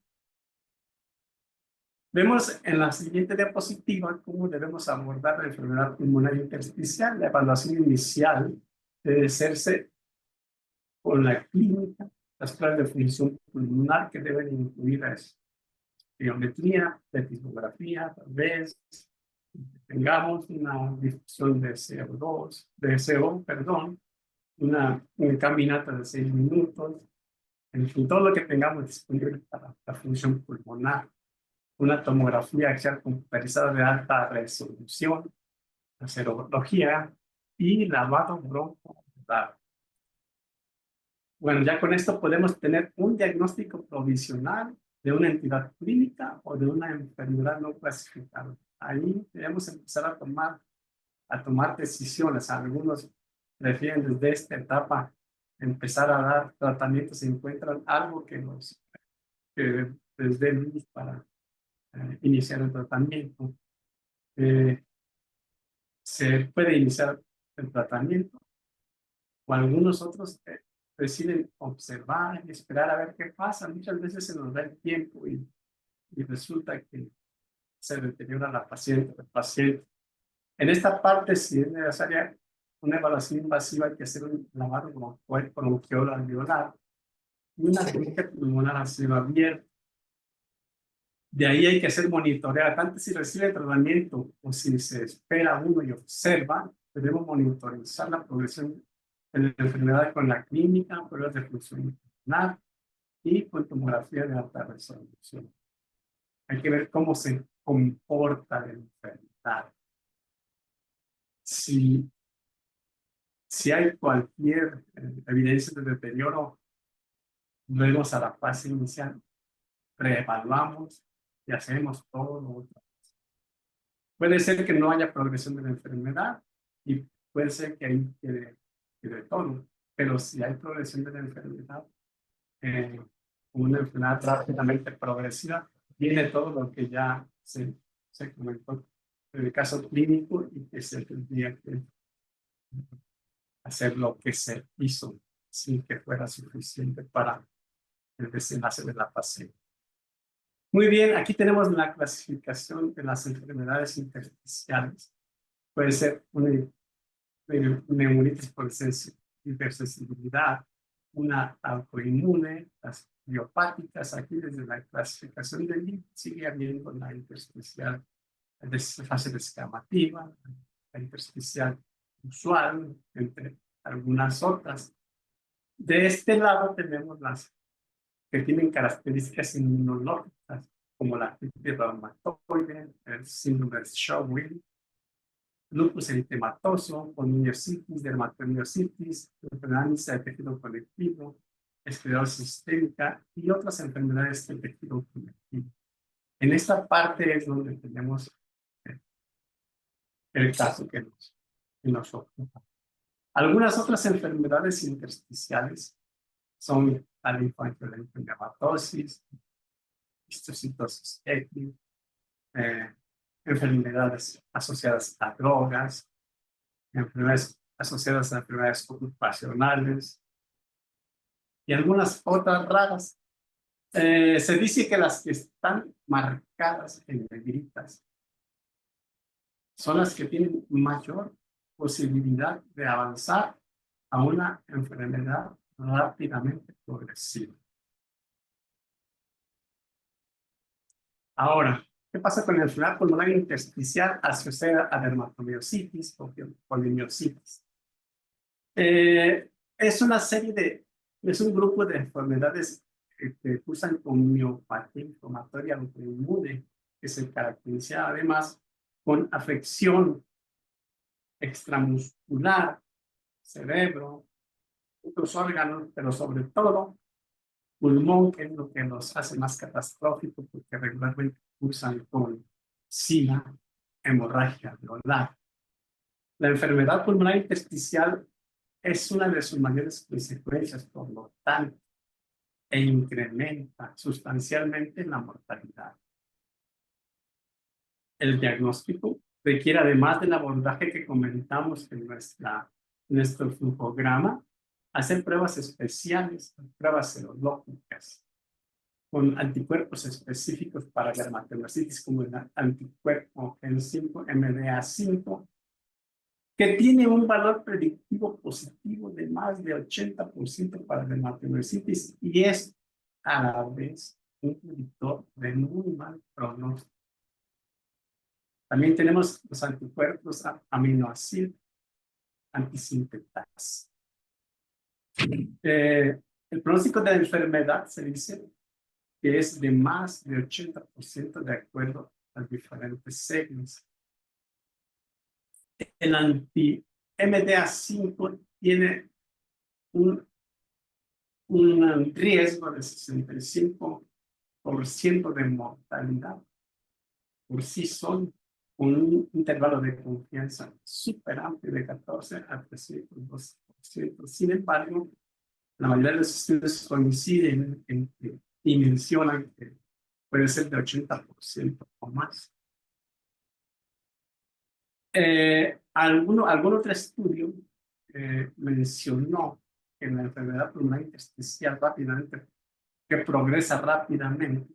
Vemos en la siguiente diapositiva cómo debemos abordar la enfermedad pulmonar intersticial. La evaluación inicial debe hacerse con la clínica, las pruebas de función pulmonar que deben incluir biometría, petrografía, tal vez tengamos una difusión de CO2, de CO, perdón, una caminata de 6 minutos, en fin, todo lo que tengamos disponible para la función pulmonar, una tomografía axial computarizada de alta resolución, la serología y lavado broncoagudo. Bueno, ya con esto podemos tener un diagnóstico provisional de una entidad clínica o de una enfermedad no clasificada. Ahí debemos empezar a tomar decisiones. Algunos prefieren desde esta etapa empezar a dar tratamientos si encuentran algo que les dé luz para iniciar el tratamiento. Se puede iniciar el tratamiento o algunos otros deciden observar y esperar a ver qué pasa. Muchas veces se nos da el tiempo y resulta que se deteriora la paciente, el paciente. En esta parte, si es necesaria una evaluación invasiva, hay que hacer un lavado bronquial alveolar y una cirugía pulmonar a cielo abierto. De ahí hay que hacer monitorear, tanto si recibe tratamiento o si se espera uno y observa, debemos monitorizar la progresión de la enfermedad con la clínica, pruebas de función pulmonar y con tomografía de alta resolución. Hay que ver cómo se comporta la enfermedad. Si hay cualquier evidencia de deterioro, volvemos a la fase inicial, reevaluamos y hacemos todo lo otro. Puede ser que no haya progresión de la enfermedad y puede ser que ahí quede todo, pero si hay progresión de la enfermedad, una enfermedad rápidamente progresiva, viene todo lo que ya se comentó en el caso clínico y que se tendría que hacer lo que se hizo sin que fuera suficiente para el desenlace de la paciente. Muy bien, aquí tenemos la clasificación de las enfermedades intersticiales. Puede ser una neumonitis por hipersensibilidad, una autoinmune, las idiopáticas. Aquí desde la clasificación del INCI sigue habiendo la intersticial de fase descamativa, la intersticial usual, entre algunas otras. De este lado tenemos las que tienen características inmunológicas, como la artritis reumatoide, el síndrome de Sjögren, lupus eritematoso, polimiositis, dermatomiositis, enfermedades del tejido conectivo, esclerosis sistémica y otras enfermedades del tejido conectivo. En esta parte es donde tenemos el caso que nos ocupa. Algunas otras enfermedades intersticiales son neonatal infantil enfisematosis, histocitosis X, enfermedades asociadas a drogas, enfermedades asociadas a enfermedades ocupacionales y algunas otras raras. Se dice que las que están marcadas en negritas son las que tienen mayor posibilidad de avanzar a una enfermedad rápidamente progresiva. Ahora, ¿qué pasa con la enfermedad pulmonar intersticial asociada a dermatomiositis o polimiositis? Es una serie es un grupo de enfermedades que cursan con miopatía inflamatoria autoinmune, que se caracteriza además con afección extramuscular, cerebro, otros órganos, pero sobre todo pulmón, que es lo que los hace más catastróficos, porque regularmente cursan con SIDA, hemorragia alveolar. La enfermedad pulmonar intersticial es una de sus mayores consecuencias, por lo tanto, e incrementa sustancialmente la mortalidad. El diagnóstico requiere, además del abordaje que comentamos en nuestro flujograma, hacer pruebas especiales, pruebas serológicas, con anticuerpos específicos para dermatomiositis, como el anticuerpo N5, MDA5, que tiene un valor predictivo positivo de más de 80% para dermatomiositis y es a la vez un predictor de muy mal pronóstico. También tenemos los anticuerpos aminoácido antisintetasa. El pronóstico de la enfermedad se dice que es de más de 80% de acuerdo a diferentes signos. El anti-MDA5 tiene un riesgo de 65% de mortalidad por sí solo, con un intervalo de confianza súper amplio de 14 a 312%. Sin embargo, la mayoría de los estudios coinciden en que y mencionan que puede ser de 80% o más. Algún otro estudio mencionó que la enfermedad pulmonar intersticial rápidamente, que progresa rápidamente,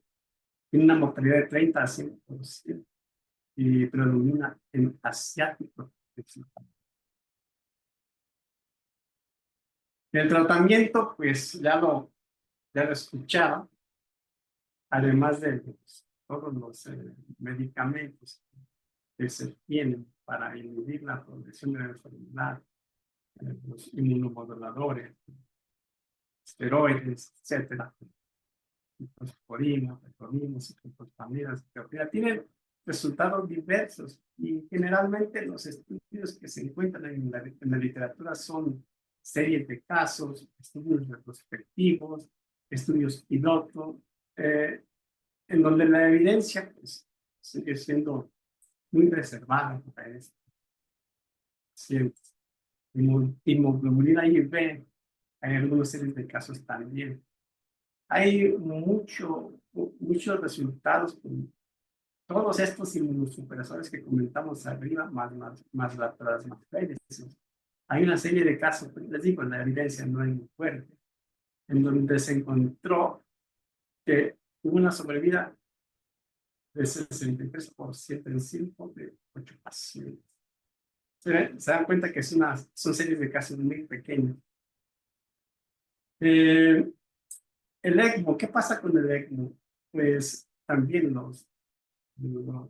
tiene una mortalidad de 30 a 100% y predomina en asiáticos. El tratamiento, pues ya lo escuchaba, además de todos los medicamentos que se tienen para inhibir la progresión de la enfermedad, los inmunomoduladores, esteroides, etcétera, ciclosporina, metformina, ciclophosphamida, tienen resultados diversos y generalmente los estudios que se encuentran en la literatura son series de casos, estudios retrospectivos, estudios piloto, en donde la evidencia pues, sigue siendo muy reservada para esto. Inmunoglobulina IB, hay algunas series de casos también. Hay muchos resultados con todos estos inmunosupresores que comentamos arriba, más la plasmaféresis. Hay una serie de casos, les digo, la evidencia no es muy fuerte, en donde se encontró que hubo una sobrevida de 63% en 5 de 8 pacientes. Se dan cuenta que son series de casos muy pequeños. El ECMO, ¿qué pasa con el ECMO? Pues también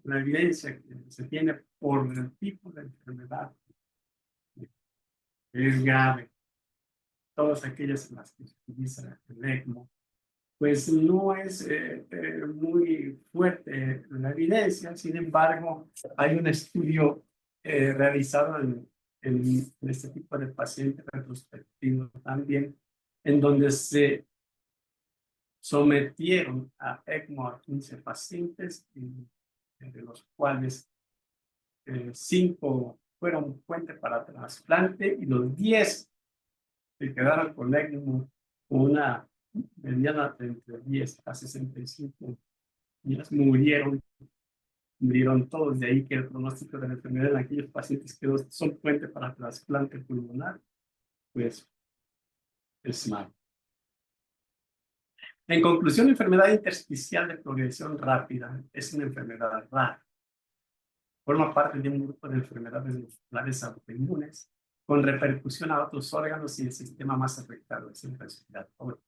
la evidencia que se tiene por el tipo de enfermedad es grave. Todas aquellas en las que se utiliza el ECMO, pues no es muy fuerte la evidencia. Sin embargo, hay un estudio realizado en este tipo de pacientes retrospectivos también, en donde se sometieron a ECMO a 15 pacientes, de los cuales 5 fueron fuente para trasplante y los 10 se quedaron con ECMO con una mediana de entre 10 a 65 días, murieron todos. De ahí que el pronóstico de la enfermedad en aquellos pacientes que son puente para trasplante pulmonar, pues es malo. En conclusión, la enfermedad intersticial de progresión rápida es una enfermedad rara. Forma parte de un grupo de enfermedades musculares autoinmunes con repercusión a otros órganos y el sistema más afectado es el respiratorio.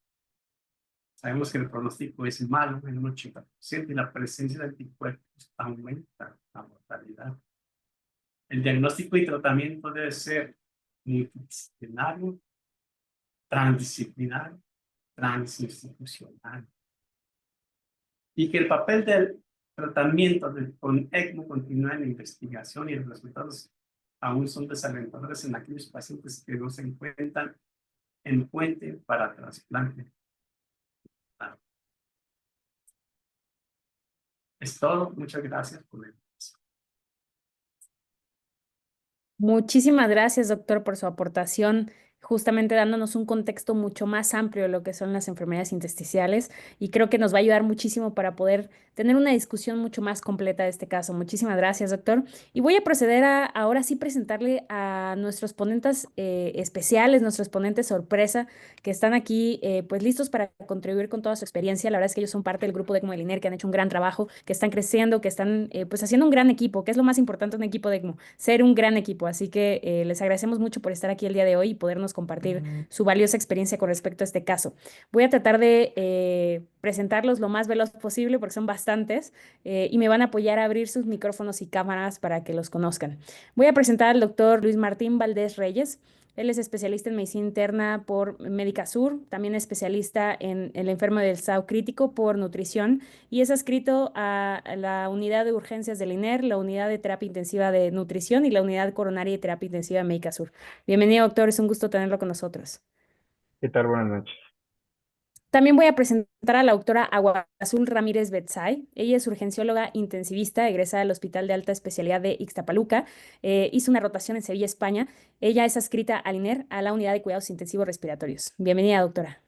Sabemos que el pronóstico es malo en un 80% y la presencia de anticuerpos aumenta la mortalidad. El diagnóstico y tratamiento debe ser multidisciplinario, transdisciplinario, transinstitucional. Y que el papel del tratamiento con ECMO continúa en la investigación y los resultados aún son desalentadores en aquellos pacientes que no se encuentran en puente para trasplante. Es todo. Muchas gracias por la invitación. Muchísimas gracias, doctor, por su aportación, justamente dándonos un contexto mucho más amplio de lo que son las enfermedades intersticiales y creo que nos va a ayudar muchísimo para poder tener una discusión mucho más completa de este caso. Muchísimas gracias, doctor. Y voy a proceder a ahora sí presentarle a nuestros ponentes especiales, nuestros ponentes sorpresa, que están aquí pues listos para contribuir con toda su experiencia. La verdad es que ellos son parte del grupo de ECMO del INER, que han hecho un gran trabajo, que están creciendo, que están pues haciendo un gran equipo, que es lo más importante en un equipo de ECMO, ser un gran equipo. Así que les agradecemos mucho por estar aquí el día de hoy y podernos compartir su valiosa experiencia con respecto a este caso. Voy a tratar de presentarlos lo más veloz posible porque son bastantes y me van a apoyar a abrir sus micrófonos y cámaras para que los conozcan. Voy a presentar al doctor Luis Martín Valdés Reyes. Él es especialista en medicina interna por Médica Sur, también especialista en el enfermo del estado crítico por nutrición y es adscrito a la unidad de urgencias del INER, la unidad de terapia intensiva de nutrición y la unidad coronaria de terapia intensiva de Médica Sur. Bienvenido, doctor, es un gusto tenerlo con nosotros. ¿Qué tal? Buenas noches. También voy a presentar a la doctora Aguazul Ramírez Betzay. Ella es urgencióloga intensivista, egresada del Hospital de Alta Especialidad de Ixtapaluca. Hizo una rotación en Sevilla, España. Ella es adscrita al INER, a la unidad de cuidados intensivos respiratorios. Bienvenida, doctora.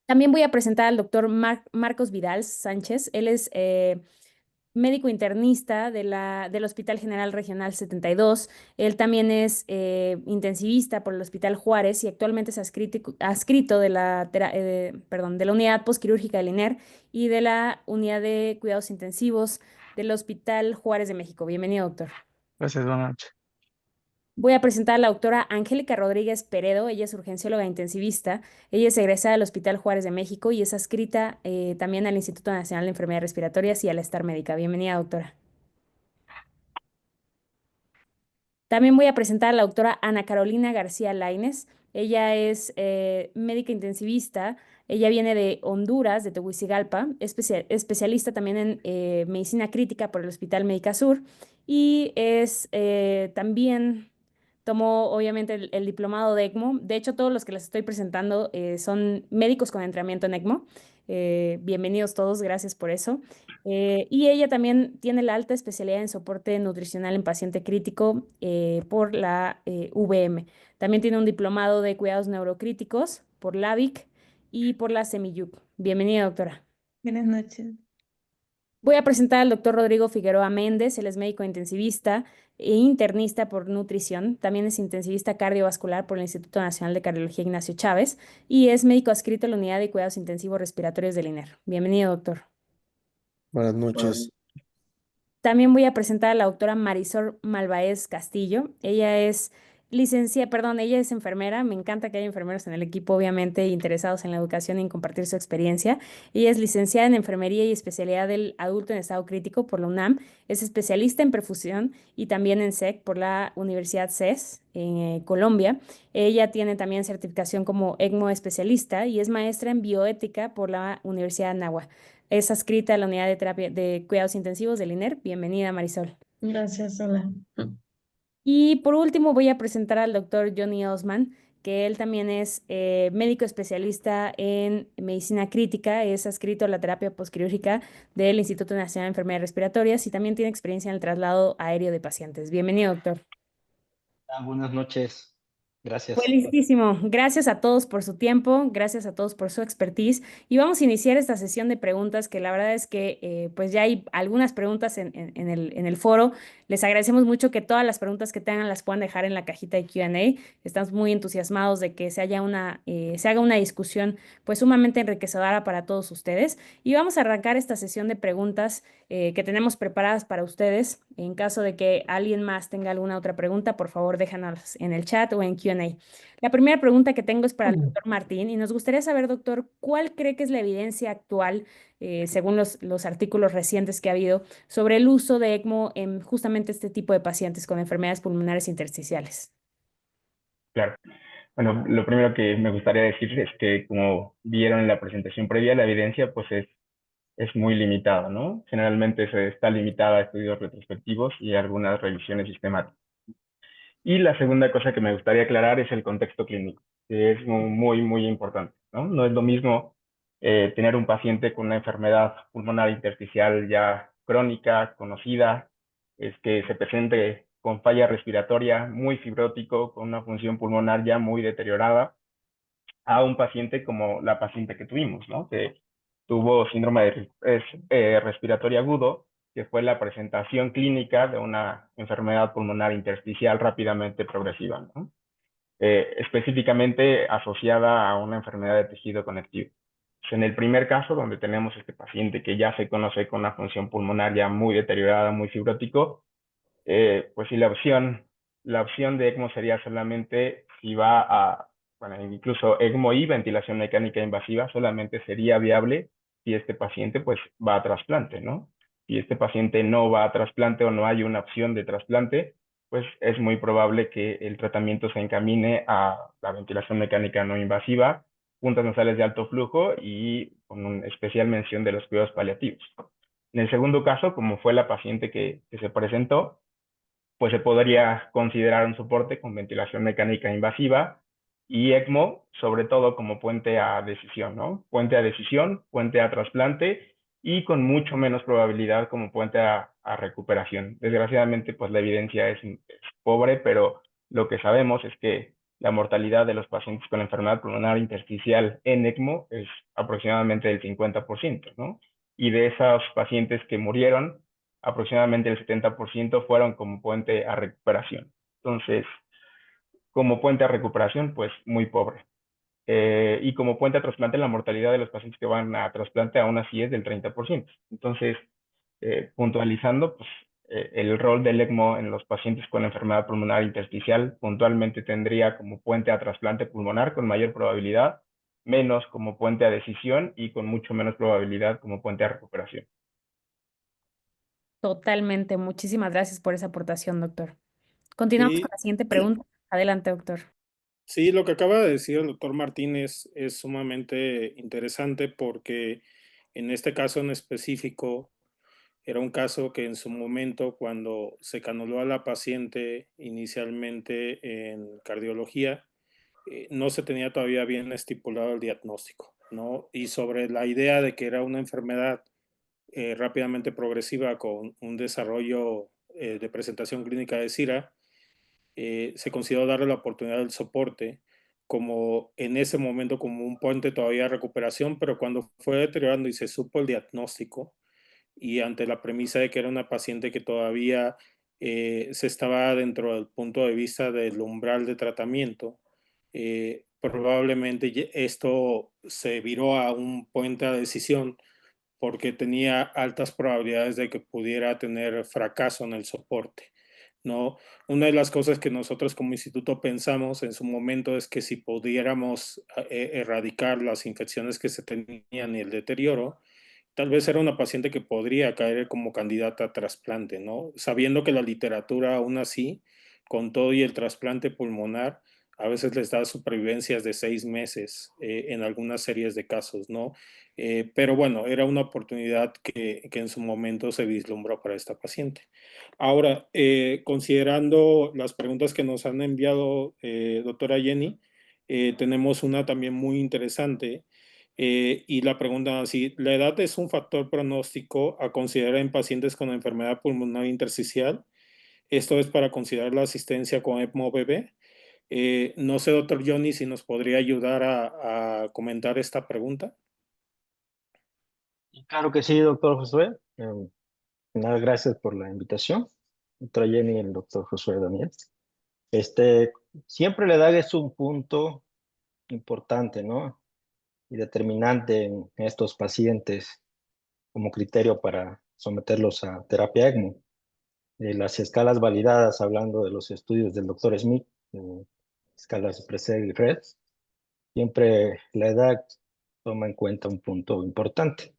También voy a presentar al doctor Marcos Vidal Sánchez. Él es médico internista del Hospital General Regional 72. Él también es intensivista por el Hospital Juárez y actualmente es adscrito de de la unidad postquirúrgica del INER y de la unidad de cuidados intensivos del Hospital Juárez de México. Bienvenido, doctor. Gracias, buenas noches. Voy a presentar a la doctora Angélica Rodríguez Peredo. Ella es urgencióloga intensivista. Ella es egresada del Hospital Juárez de México y es adscrita también al Instituto Nacional de Enfermedades Respiratorias y a la Star Médica. Bienvenida, doctora. También voy a presentar a la doctora Ana Carolina García Lainez. Ella es médica intensivista. Ella viene de Honduras, de Tegucigalpa, especialista también en medicina crítica por el Hospital Médica Sur y es también tomó obviamente el diplomado de ECMO. De hecho, todos los que les estoy presentando son médicos con entrenamiento en ECMO. Bienvenidos todos, gracias por eso. Y ella también tiene la alta especialidad en soporte nutricional en paciente crítico por la VM. También tiene un diplomado de cuidados neurocríticos por la VIC y por la Semiyuc. Bienvenida, doctora. Buenas noches. Voy a presentar al doctor Rodrigo Figueroa Méndez. Él es médico intensivista e internista por nutrición. También es intensivista cardiovascular por el Instituto Nacional de Cardiología Ignacio Chávez y es médico adscrito a la unidad de cuidados intensivos respiratorios del INER. Bienvenido, doctor. Buenas noches. También voy a presentar a la doctora Marisol Malvaez Castillo. Ella es ella es enfermera. Me encanta que haya enfermeros en el equipo, obviamente, interesados en la educación y en compartir su experiencia. Ella es licenciada en enfermería y especialidad del adulto en estado crítico por la UNAM. Es especialista en perfusión y también en SEC por la Universidad CES en Colombia. Ella tiene también certificación como ECMO especialista y es maestra en bioética por la Universidad de Anáhuac. Es adscrita a la unidad de terapia de cuidados intensivos del INER. Bienvenida, Marisol. Gracias, hola. Y por último voy a presentar al doctor Johnny Osman, que él también es médico especialista en medicina crítica, es adscrito a la terapia postquirúrgica del Instituto Nacional de Enfermedades Respiratorias y también tiene experiencia en el traslado aéreo de pacientes. Bienvenido, doctor. Buenas noches. Gracias. Buenísimo. Gracias a todos por su tiempo, gracias a todos por su expertise. Y vamos a iniciar esta sesión de preguntas, que la verdad es que pues ya hay algunas preguntas en el foro. Les agradecemos mucho que todas las preguntas que tengan las puedan dejar en la cajita de Q&A. Estamos muy entusiasmados de que se haga una discusión pues sumamente enriquecedora para todos ustedes. Y vamos a arrancar esta sesión de preguntas que tenemos preparadas para ustedes. En caso de que alguien más tenga alguna otra pregunta, por favor déjanos en el chat o en Q&A. La primera pregunta que tengo es para el doctor Martín y nos gustaría saber, doctor, ¿cuál cree que es la evidencia actual, según los artículos recientes que ha habido, sobre el uso de ECMO en justamente este tipo de pacientes con enfermedades pulmonares intersticiales? Claro. Bueno, lo primero que me gustaría decir es que, como vieron en la presentación previa, la evidencia pues es muy limitada, ¿no? Generalmente se está limitada a estudios retrospectivos y a algunas revisiones sistemáticas. Y la segunda cosa que me gustaría aclarar es el contexto clínico, que es muy, muy importante, ¿no? No es lo mismo tener un paciente con una enfermedad pulmonar intersticial ya crónica, conocida, es que se presente con falla respiratoria, muy fibrótico, con una función pulmonar ya muy deteriorada, a un paciente como la paciente que tuvimos, ¿no? Que tuvo síndrome respiratorio agudo, que fue la presentación clínica de una enfermedad pulmonar intersticial rápidamente progresiva, ¿no? Específicamente asociada a una enfermedad de tejido conectivo. En el primer caso, donde tenemos este paciente que ya se conoce con una función pulmonar ya muy deteriorada, muy fibrótico, pues sí, la opción de ECMO sería solamente si va a, bueno, incluso ECMO y ventilación mecánica invasiva solamente sería viable si este paciente pues va a trasplante, ¿no? Si este paciente no va a trasplante o no hay una opción de trasplante, pues es muy probable que el tratamiento se encamine a la ventilación mecánica no invasiva, puntas nasales de alto flujo y con una especial mención de los cuidados paliativos. En el segundo caso, como fue la paciente que se presentó, pues se podría considerar un soporte con ventilación mecánica invasiva y ECMO, sobre todo como puente a decisión, ¿no? Puente a decisión, puente a trasplante y con mucho menos probabilidad como puente a recuperación. Desgraciadamente, pues la evidencia es pobre, pero lo que sabemos es que la mortalidad de los pacientes con enfermedad pulmonar intersticial en ECMO es aproximadamente del 50%, ¿no? Y de esos pacientes que murieron, aproximadamente el 70% fueron como puente a recuperación. Entonces, como puente a recuperación, pues muy pobre. Y como puente a trasplante, la mortalidad de los pacientes que van a trasplante aún así es del 30%. Entonces, puntualizando, pues el rol del ECMO en los pacientes con enfermedad pulmonar intersticial puntualmente tendría como puente a trasplante pulmonar con mayor probabilidad, menos como puente a decisión y con mucho menos probabilidad como puente a recuperación. Totalmente. Muchísimas gracias por esa aportación, doctor. Continuamos con Sí, la siguiente pregunta. Adelante, doctor. sí, lo que acaba de decir el doctor Martínez es sumamente interesante porque en este caso en específico era un caso que en su momento, cuando se canuló a la paciente inicialmente en cardiología, no se tenía todavía bien estipulado el diagnóstico, ¿no? Y sobre la idea de que era una enfermedad rápidamente progresiva con un desarrollo de presentación clínica de CIRA, se consideró darle la oportunidad del soporte como en ese momento como un puente todavía de recuperación, pero cuando fue deteriorando y se supo el diagnóstico y ante la premisa de que era una paciente que todavía se estaba dentro del punto de vista del umbral de tratamiento, probablemente esto se viró a un puente de decisión porque tenía altas probabilidades de que pudiera tener fracaso en el soporte, ¿no? Una de las cosas que nosotros como instituto pensamos en su momento es que si pudiéramos erradicar las infecciones que se tenían y el deterioro, tal vez era una paciente que podría caer como candidata a trasplante, ¿no? Sabiendo que la literatura aún así, con todo y el trasplante pulmonar, a veces les da supervivencias de 6 meses en algunas series de casos, ¿no? Pero bueno, era una oportunidad que en su momento se vislumbró para esta paciente. Ahora, considerando las preguntas que nos han enviado, doctora Jenny, tenemos una también muy interesante y la pregunta así, ¿la edad es un factor pronóstico a considerar en pacientes con enfermedad pulmonar intersticial? Esto es para considerar la asistencia con ECMO bebé. No sé, doctor Johnny, si nos podría ayudar a comentar esta pregunta. Claro que sí, doctor Josué. Nada, gracias por la invitación. Doctora Jenny y el doctor Josué Daniel. Este, siempre la edad es un punto importante, ¿no? Y determinante en estos pacientes como criterio para someterlos a terapia ECMO. Las escalas validadas, hablando de los estudios del doctor Smith, escalas Preseg y Red, siempre la edad toma en cuenta un punto importante.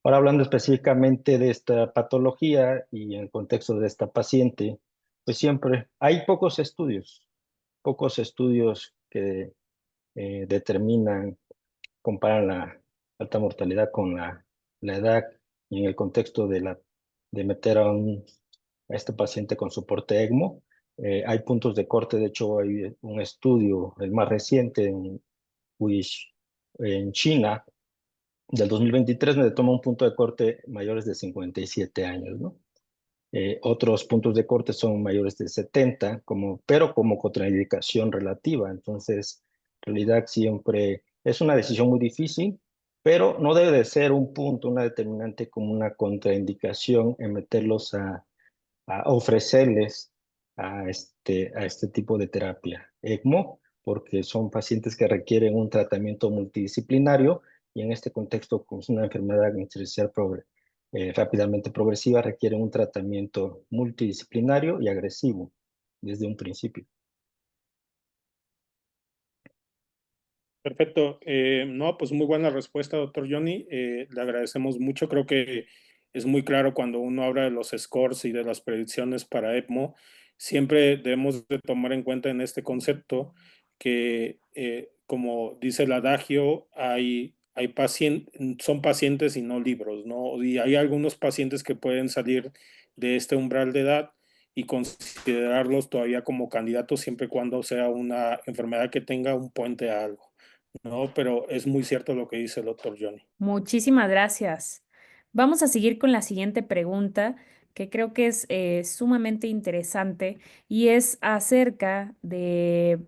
Ahora hablando específicamente de esta patología y en el contexto de esta paciente, pues siempre hay pocos estudios que determinan, comparan la alta mortalidad con la edad y en el contexto de meter a este paciente con soporte ECMO. Hay puntos de corte, de hecho hay un estudio, el más reciente en China, del 2023, donde toma un punto de corte mayores de 57 años, ¿no? Otros puntos de corte son mayores de 70, pero como contraindicación relativa. Entonces, en realidad siempre es una decisión muy difícil, pero no debe de ser un punto, una determinante como una contraindicación en meterlos a ofrecerles a este tipo de terapia ECMO, porque son pacientes que requieren un tratamiento multidisciplinario y en este contexto, con una enfermedad intersticial rápidamente progresiva, requieren un tratamiento multidisciplinario y agresivo desde un principio. Perfecto. No, pues muy buena respuesta, doctor Johnny. Le agradecemos mucho. Creo que es muy claro cuando uno habla de los scores y de las predicciones para ECMO. Siempre debemos de tomar en cuenta en este concepto que, como dice el adagio, son pacientes y no libros, ¿no? Y hay algunos pacientes que pueden salir de este umbral de edad y considerarlos todavía como candidatos siempre y cuando sea una enfermedad que tenga un puente a algo. No, pero es muy cierto lo que dice el doctor Johnny. Muchísimas gracias. Vamos a seguir con la siguiente pregunta, que creo que es sumamente interesante y es acerca de,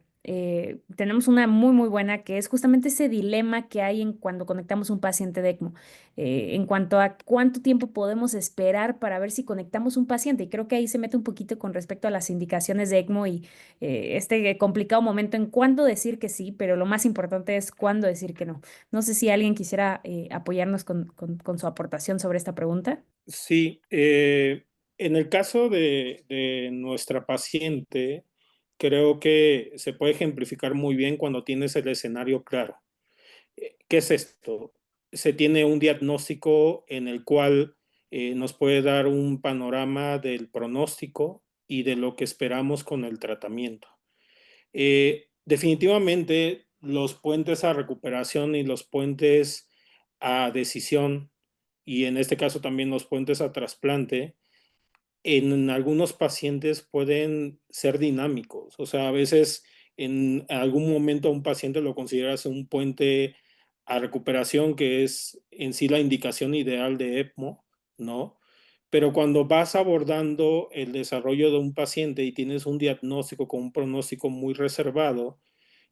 tenemos una muy, muy buena, que es justamente ese dilema que hay en cuando conectamos un paciente de ECMO, en cuanto a cuánto tiempo podemos esperar para ver si conectamos un paciente. Y creo que ahí se mete un poquito con respecto a las indicaciones de ECMO y este complicado momento en cuándo decir que sí, pero lo más importante es cuándo decir que no. No sé si alguien quisiera apoyarnos con su aportación sobre esta pregunta. Sí, en el caso de nuestra paciente, creo que se puede ejemplificar muy bien cuando tienes el escenario claro. ¿Qué es esto? Se tiene un diagnóstico en el cual nos puede dar un panorama del pronóstico y de lo que esperamos con el tratamiento. Definitivamente los puentes a recuperación y los puentes a decisión, y en este caso también los puentes a trasplante, en algunos pacientes pueden ser dinámicos. O sea, a veces en algún momento a un paciente lo consideras un puente a recuperación, que es en sí la indicación ideal de ECMO, ¿no? Pero cuando vas abordando el desarrollo de un paciente y tienes un diagnóstico con un pronóstico muy reservado,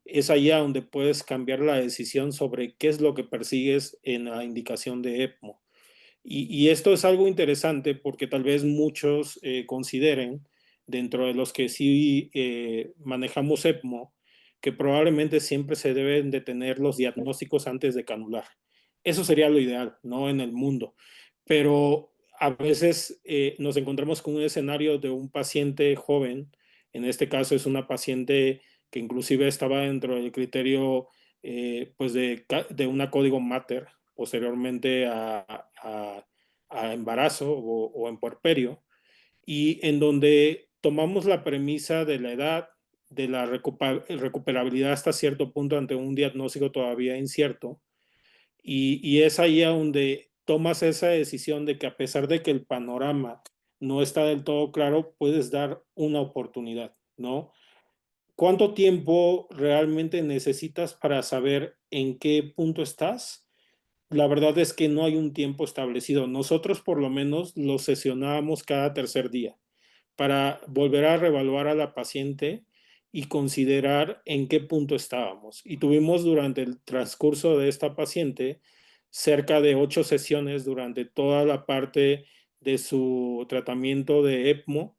es allá donde puedes cambiar la decisión sobre qué es lo que persigues en la indicación de ECMO. Y esto es algo interesante porque tal vez muchos consideren, dentro de los que sí manejamos ECMO, que probablemente siempre se deben de tener los diagnósticos antes de canular. Eso sería lo ideal, ¿no? En el mundo. Pero a veces nos encontramos con un escenario de un paciente joven, en este caso es una paciente que inclusive estaba dentro del criterio pues de una código mater posteriormente a embarazo o en puerperio, y en donde tomamos la premisa de la edad, de la recuperabilidad hasta cierto punto ante un diagnóstico todavía incierto, y es ahí a donde tomas esa decisión de que a pesar de que el panorama no está del todo claro, puedes dar una oportunidad, ¿no? ¿Cuánto tiempo realmente necesitas para saber en qué punto estás? La verdad es que no hay un tiempo establecido. Nosotros por lo menos lo sesionábamos cada tercer día para volver a reevaluar a la paciente y considerar en qué punto estábamos. Y tuvimos durante el transcurso de esta paciente cerca de 8 sesiones durante toda la parte de su tratamiento de ECMO,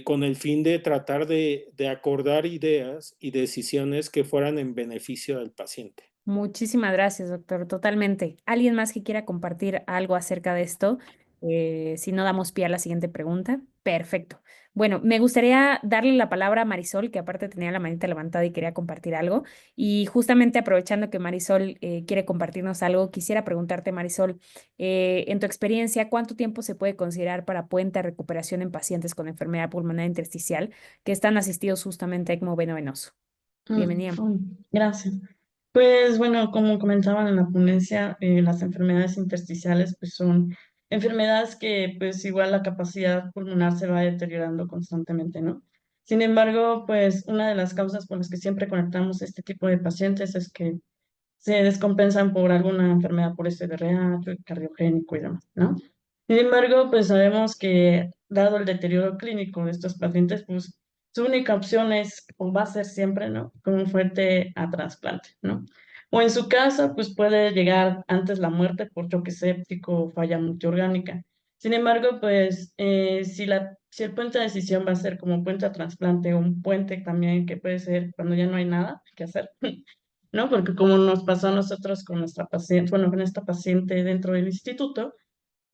con el fin de tratar de acordar ideas y decisiones que fueran en beneficio del paciente. Muchísimas gracias, doctor. Totalmente. ¿Alguien más que quiera compartir algo acerca de esto? Si no, damos pie a la siguiente pregunta. Perfecto. Bueno, me gustaría darle la palabra a Marisol, que aparte tenía la manita levantada y quería compartir algo. Y justamente aprovechando que Marisol quiere compartirnos algo, quisiera preguntarte, Marisol, en tu experiencia, ¿cuánto tiempo se puede considerar para puente a recuperación en pacientes con enfermedad pulmonar intersticial que están asistidos justamente a ECMO veno-venoso? Bienvenida. Gracias. Pues bueno, como comentaban en la ponencia, las enfermedades intersticiales pues son enfermedades que pues igual la capacidad pulmonar se va deteriorando constantemente, ¿no? Sin embargo, pues una de las causas por las que siempre conectamos este tipo de pacientes es que se descompensan por alguna enfermedad por SDRH, cardiogénico y demás, ¿no? Sin embargo, pues sabemos que dado el deterioro clínico de estos pacientes, pues su única opción es o va a ser siempre, ¿no? Como fuerte a trasplante, ¿no? O en su caso, pues puede llegar antes la muerte por choque séptico o falla multiorgánica. Sin embargo, pues si el puente de decisión va a ser como puente a trasplante o un puente también que puede ser cuando ya no hay nada que hacer, ¿no? Porque como nos pasó a nosotros con nuestra paciente, bueno, con esta paciente dentro del instituto,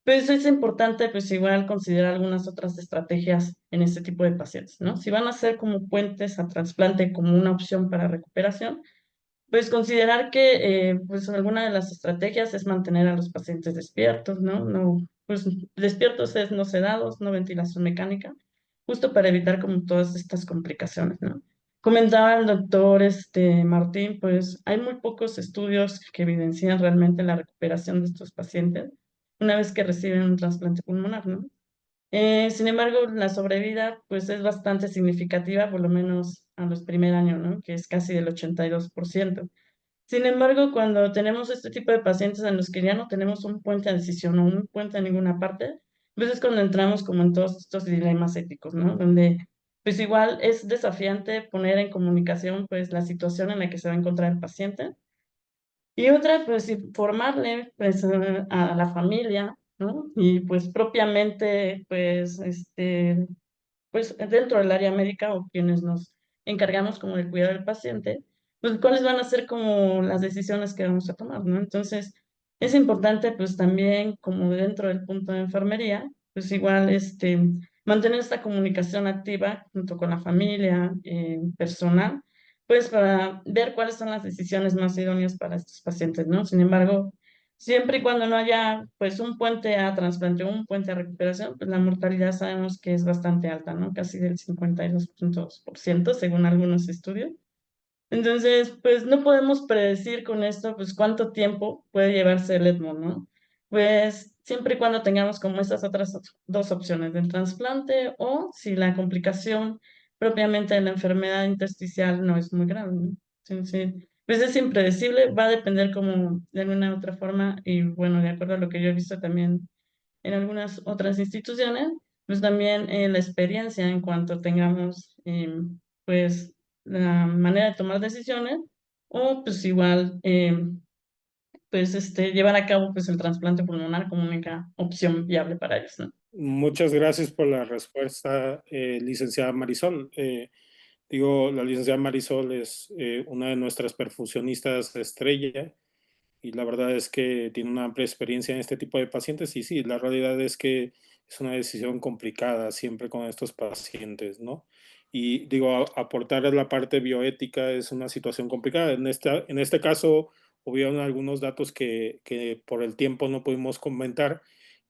pues es importante pues igual considerar algunas otras estrategias en este tipo de pacientes, ¿no? Si van a ser como puentes a trasplante como una opción para recuperación, pues considerar que pues alguna de las estrategias es mantener a los pacientes despiertos, ¿no? No, pues despiertos es no sedados, no ventilación mecánica, justo para evitar como todas estas complicaciones, ¿no? Comentaba el doctor Martín, pues hay muy pocos estudios que evidencian realmente la recuperación de estos pacientes una vez que reciben un trasplante pulmonar, ¿no? Sin embargo, la sobrevida pues es bastante significativa, por lo menos a los primer años, ¿no? Que es casi del 82%. Sin embargo, cuando tenemos este tipo de pacientes en los que ya no tenemos un puente de decisión o un puente en ninguna parte, pues es cuando entramos como en todos estos dilemas éticos, ¿no? Donde pues igual es desafiante poner en comunicación pues la situación en la que se va a encontrar el paciente y otra, pues informarle pues, a la familia, ¿no? Y pues propiamente, pues dentro del área médica o quienes nos encargamos como del cuidado del paciente, pues cuáles van a ser como las decisiones que vamos a tomar, ¿no? Entonces, es importante pues también como dentro del punto de enfermería, pues igual mantener esta comunicación activa junto con la familia, personal, pues para ver cuáles son las decisiones más idóneas para estos pacientes, ¿no? Sin embargo, siempre y cuando no haya pues un puente a trasplante o un puente a recuperación, pues la mortalidad sabemos que es bastante alta, ¿no? Casi del 52.2% según algunos estudios. Entonces, pues no podemos predecir con esto pues cuánto tiempo puede llevarse el ECMO, ¿no? Pues siempre y cuando tengamos como estas otras dos opciones del trasplante o si la complicación propiamente de la enfermedad intersticial no es muy grave, ¿no? Entonces, pues es impredecible, va a depender como de alguna u otra forma y bueno, de acuerdo a lo que yo he visto también en algunas otras instituciones, pues también la experiencia en cuanto tengamos pues la manera de tomar decisiones o pues igual pues llevar a cabo pues el trasplante pulmonar como única opción viable para ellos, ¿no? Muchas gracias por la respuesta, licenciada Marisol. La licenciada Marisol es una de nuestras perfusionistas estrella y la verdad es que tiene una amplia experiencia en este tipo de pacientes y sí, la realidad es que es una decisión complicada siempre con estos pacientes, ¿no? Y aportar a la parte bioética es una situación complicada. En este caso, hubieron algunos datos que por el tiempo no pudimos comentar,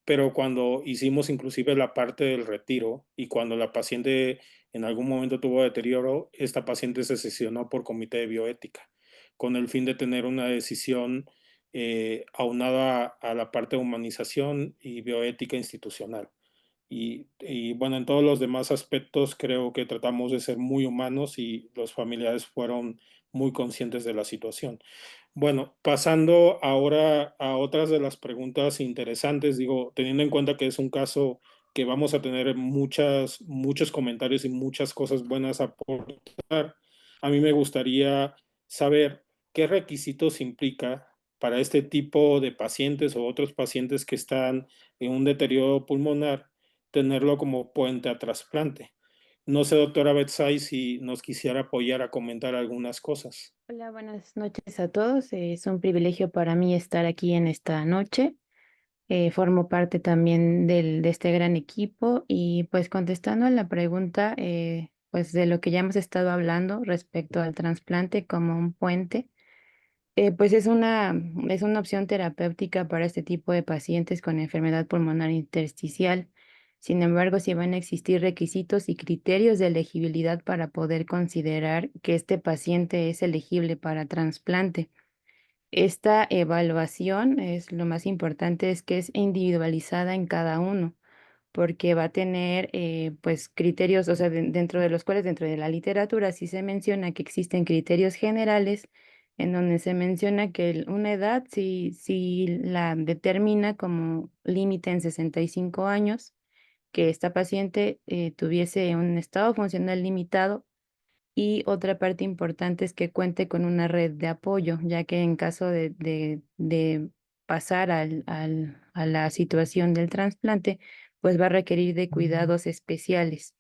pero cuando hicimos inclusive la parte del retiro y cuando la paciente en algún momento tuvo deterioro, esta paciente se sesionó por comité de bioética con el fin de tener una decisión aunada a la parte de humanización y bioética institucional. Bueno, en todos los demás aspectos creo que tratamos de ser muy humanos y los familiares fueron muy conscientes de la situación. Bueno, pasando ahora a otras de las preguntas interesantes, teniendo en cuenta que es un caso que vamos a tener muchos comentarios y muchas cosas buenas a aportar. A mí me gustaría saber qué requisitos implica para este tipo de pacientes o otros pacientes que están en un deterioro pulmonar, tenerlo como puente a trasplante. No sé, doctora Betsay, si nos quisiera apoyar a comentar algunas cosas. Hola, buenas noches a todos. Es un privilegio para mí estar aquí en esta noche. Formo parte también de este gran equipo y pues contestando a la pregunta, pues de lo que ya hemos estado hablando respecto al trasplante como un puente. Pues es una opción terapéutica para este tipo de pacientes con enfermedad pulmonar intersticial. Sin embargo, sí van a existir requisitos y criterios de elegibilidad para poder considerar que este paciente es elegible para trasplante. Esta evaluación es lo más importante, es que es individualizada en cada uno porque va a tener pues criterios, o sea, dentro de los cuales dentro de la literatura sí se menciona que existen criterios generales en donde se menciona que una edad sí la determina como límite en 65 años, que esta paciente tuviese un estado funcional limitado y otra parte importante es que cuente con una red de apoyo, ya que en caso de pasar a la situación del trasplante, pues va a requerir de cuidados especiales.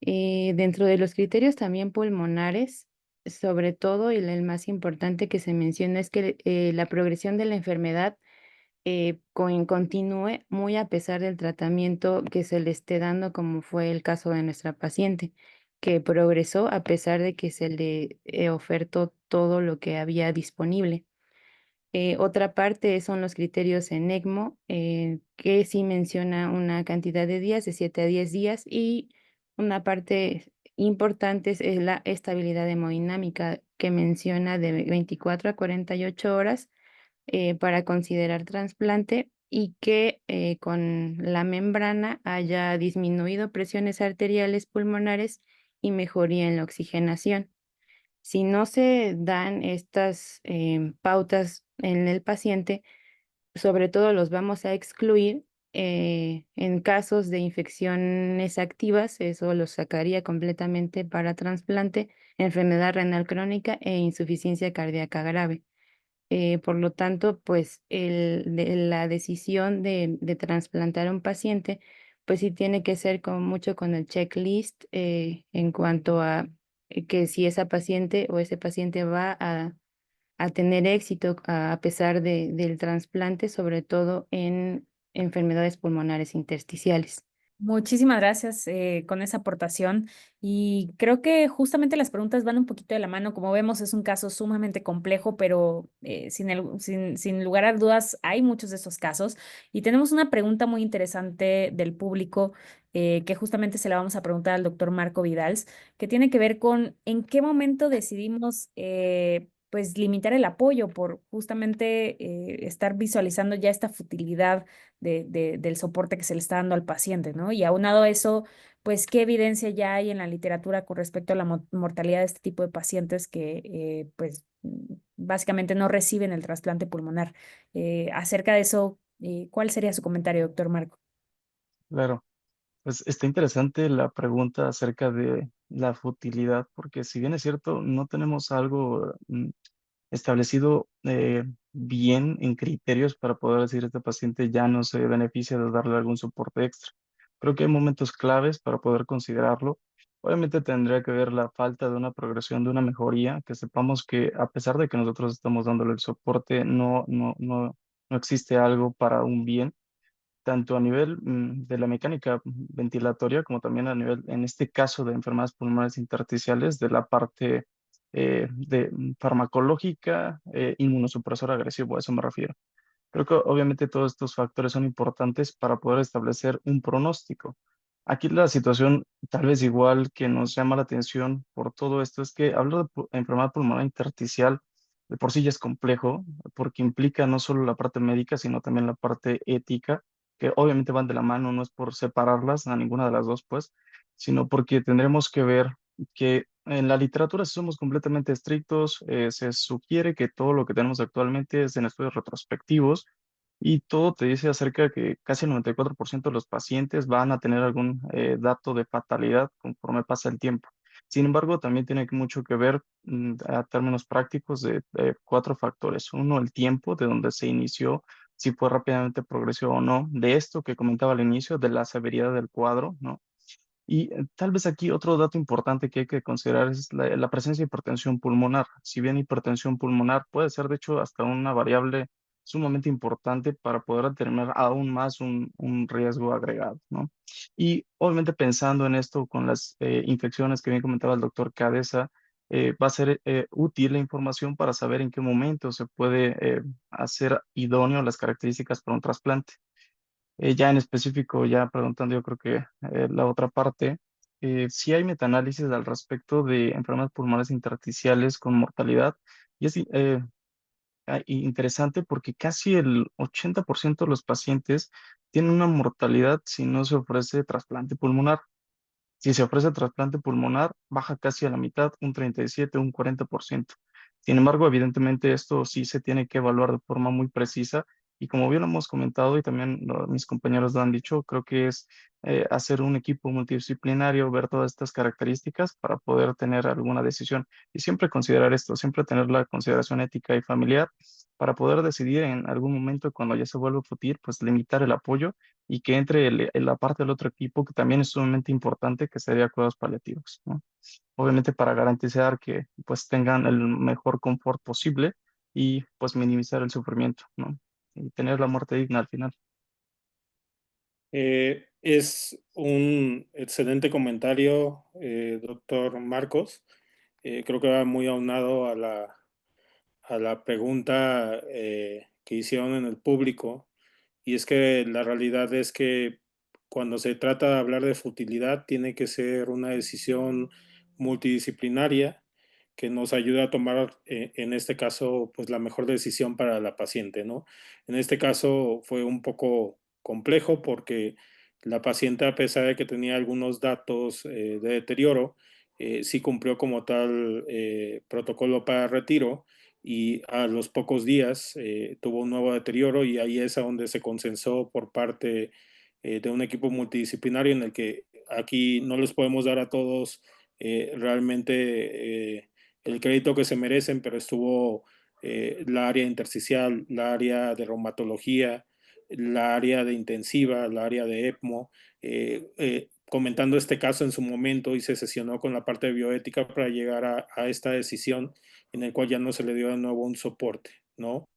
Dentro de los criterios también pulmonares, sobre todo, y el más importante que se menciona es que la progresión de la enfermedad continúe muy a pesar del tratamiento que se le esté dando, como fue el caso de nuestra paciente, que progresó a pesar de que se le ofertó todo lo que había disponible. Otra parte son los criterios en ECMO, que sí menciona una cantidad de días, de 7 a 10 días, y una parte importante es la estabilidad hemodinámica, que menciona de 24 a 48 horas para considerar trasplante y que con la membrana haya disminuido presiones arteriales pulmonares y mejoría en la oxigenación. Si no se dan estas pautas en el paciente, sobre todo los vamos a excluir en casos de infecciones activas, eso los sacaría completamente para trasplante, enfermedad renal crónica e insuficiencia cardíaca grave. Por lo tanto, pues la decisión de trasplantar a un paciente, pues sí tiene que ser con mucho con el checklist en cuanto a que si esa paciente o ese paciente va a tener éxito a pesar del trasplante, sobre todo en enfermedades pulmonares intersticiales. Muchísimas gracias con esa aportación y creo que justamente las preguntas van un poquito de la mano. Como vemos, es un caso sumamente complejo, pero sin lugar a dudas hay muchos de esos casos. Y tenemos una pregunta muy interesante del público que justamente se la vamos a preguntar al doctor Marco Vidals, que tiene que ver con en qué momento decidimos pues limitar el apoyo por justamente estar visualizando ya esta futilidad del soporte que se le está dando al paciente, ¿no? Y aunado a eso, pues, ¿qué evidencia ya hay en la literatura con respecto a la mortalidad de este tipo de pacientes que, pues, básicamente no reciben el trasplante pulmonar? Acerca de eso, ¿cuál sería su comentario, doctor Marco? Claro, pues está interesante la pregunta acerca de la futilidad, porque si bien es cierto, no tenemos algo establecido bien en criterios para poder decir este paciente ya no se beneficia de darle algún soporte extra. Creo que hay momentos claves para poder considerarlo. Obviamente tendría que ver la falta de una progresión, de una mejoría, que sepamos que a pesar de que nosotros estamos dándole el soporte, no existe algo para un bien tanto a nivel de la mecánica ventilatoria como también a nivel, en este caso, de enfermedades pulmonares intersticiales, de la parte farmacológica, inmunosupresor agresivo, a eso me refiero. Creo que obviamente todos estos factores son importantes para poder establecer un pronóstico. Aquí la situación, tal vez igual que nos llama la atención por todo esto, es que hablar de enfermedad pulmonar intersticial de por sí ya es complejo, porque implica no solo la parte médica, sino también la parte ética, que obviamente van de la mano, no es por separarlas a ninguna de las dos, pues, sino porque tendremos que ver que en la literatura, si somos completamente estrictos, se sugiere que todo lo que tenemos actualmente es en estudios retrospectivos y todo te dice acerca de que casi el 94% de los pacientes van a tener algún dato de fatalidad conforme pasa el tiempo. Sin embargo, también tiene mucho que ver a términos prácticos de cuatro factores. Uno, el tiempo de donde se inició, si fue rápidamente progresivo o no, de esto que comentaba al inicio, de la severidad del cuadro, ¿no? Y tal vez aquí otro dato importante que hay que considerar es la presencia de hipertensión pulmonar. Si bien hipertensión pulmonar puede ser, de hecho, hasta una variable sumamente importante para poder determinar aún más un riesgo agregado, ¿no? Y obviamente pensando en esto con las infecciones que bien comentaba el doctor Cadesa, va a ser útil la información para saber en qué momento se puede hacer idóneo las características para un trasplante. Ya en específico, ya preguntando yo creo que la otra parte, sí hay metaanálisis al respecto de enfermedades pulmonares intersticiales con mortalidad y es interesante porque casi el 80% de los pacientes tienen una mortalidad si no se ofrece trasplante pulmonar. Si se ofrece trasplante pulmonar, baja casi a la mitad, un 37, un 40%. Sin embargo, evidentemente esto sí se tiene que evaluar de forma muy precisa y como bien lo hemos comentado y también mis compañeros lo han dicho, creo que es hacer un equipo multidisciplinario, ver todas estas características para poder tener alguna decisión y siempre considerar esto, siempre tener la consideración ética y familiar para poder decidir en algún momento cuando ya se vuelva fútil, pues limitar el apoyo y que entre la parte del otro equipo, que también es sumamente importante, que sería cuidados paliativos, ¿no? Obviamente para garantizar que pues tengan el mejor confort posible y pues minimizar el sufrimiento, ¿no? Y tener la muerte digna al final. Es un excelente comentario, doctor Marcos. Creo que va muy aunado a la pregunta que hicieron en el público. Y es que la realidad es que cuando se trata de hablar de futilidad, tiene que ser una decisión multidisciplinaria que nos ayude a tomar, en este caso, pues la mejor decisión para la paciente, ¿no? En este caso fue un poco complejo porque la paciente, a pesar de que tenía algunos datos de deterioro, sí cumplió como tal protocolo para retiro y a los pocos días tuvo un nuevo deterioro y ahí es a donde se consensó por parte de un equipo multidisciplinario en el que aquí no les podemos dar a todos realmente el crédito que se merecen, pero estuvo la área intersticial, la área de reumatología, la área de intensiva, la área de ECMO, comentando este caso en su momento y se sesionó con la parte de bioética para llegar a esta decisión en el cual ya no se le dio de nuevo un soporte, ¿no?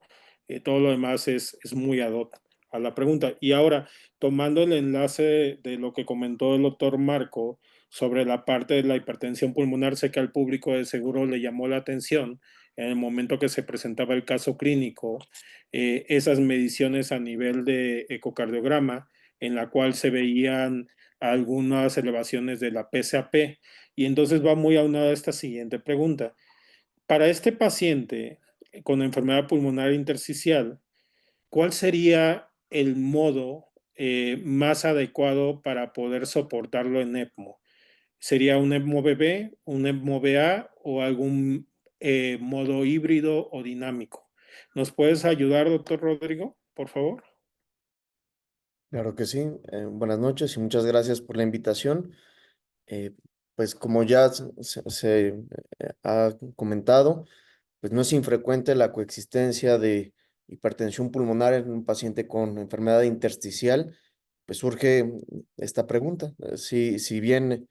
Todo lo demás es muy ad hoc a la pregunta. Y ahora, tomando el enlace de lo que comentó el doctor Marco sobre la parte de la hipertensión pulmonar, sé que al público de seguro le llamó la atención en el momento que se presentaba el caso clínico, esas mediciones a nivel de ecocardiograma, en la cual se veían algunas elevaciones de la PSAP. Y entonces va muy aunada esta siguiente pregunta. Para este paciente con enfermedad pulmonar intersticial, ¿cuál sería el modo más adecuado para poder soportarlo en ECMO? ¿Sería un ECMO BB, un ECMO BA o algún modo híbrido o dinámico? ¿Nos puedes ayudar, doctor Rodrigo, por favor? Claro que sí. Buenas noches y muchas gracias por la invitación. Eh, pues como ya ha comentado, pues no es infrecuente la coexistencia de hipertensión pulmonar en un paciente con enfermedad intersticial. Pues surge esta pregunta. Si bien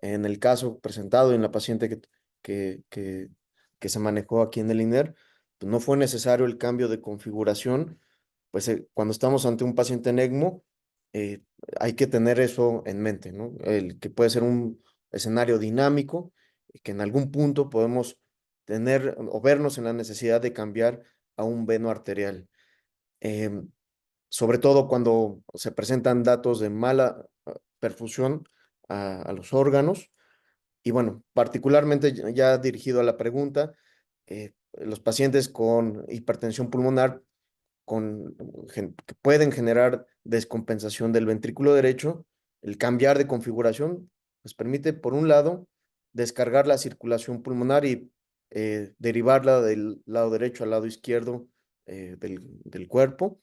en el caso presentado en la paciente que, que, que se manejó aquí en el INER, pues no fue necesario el cambio de configuración, pues cuando estamos ante un paciente en ECMO, eh, hay que tener eso en mente, ¿no? El que puede ser un escenario dinámico y que en algún punto podemos tener o vernos en la necesidad de cambiar a un veno arterial. Em, Sobre todo cuando se presentan datos de mala perfusión a los órganos. Y bueno, particularmente ya dirigido a la pregunta, los pacientes con hipertensión pulmonar que pueden generar descompensación del ventrículo derecho, el cambiar de configuración, pues permite, por un lado, descargar la circulación pulmonar y derivarla del lado derecho al lado izquierdo del cuerpo.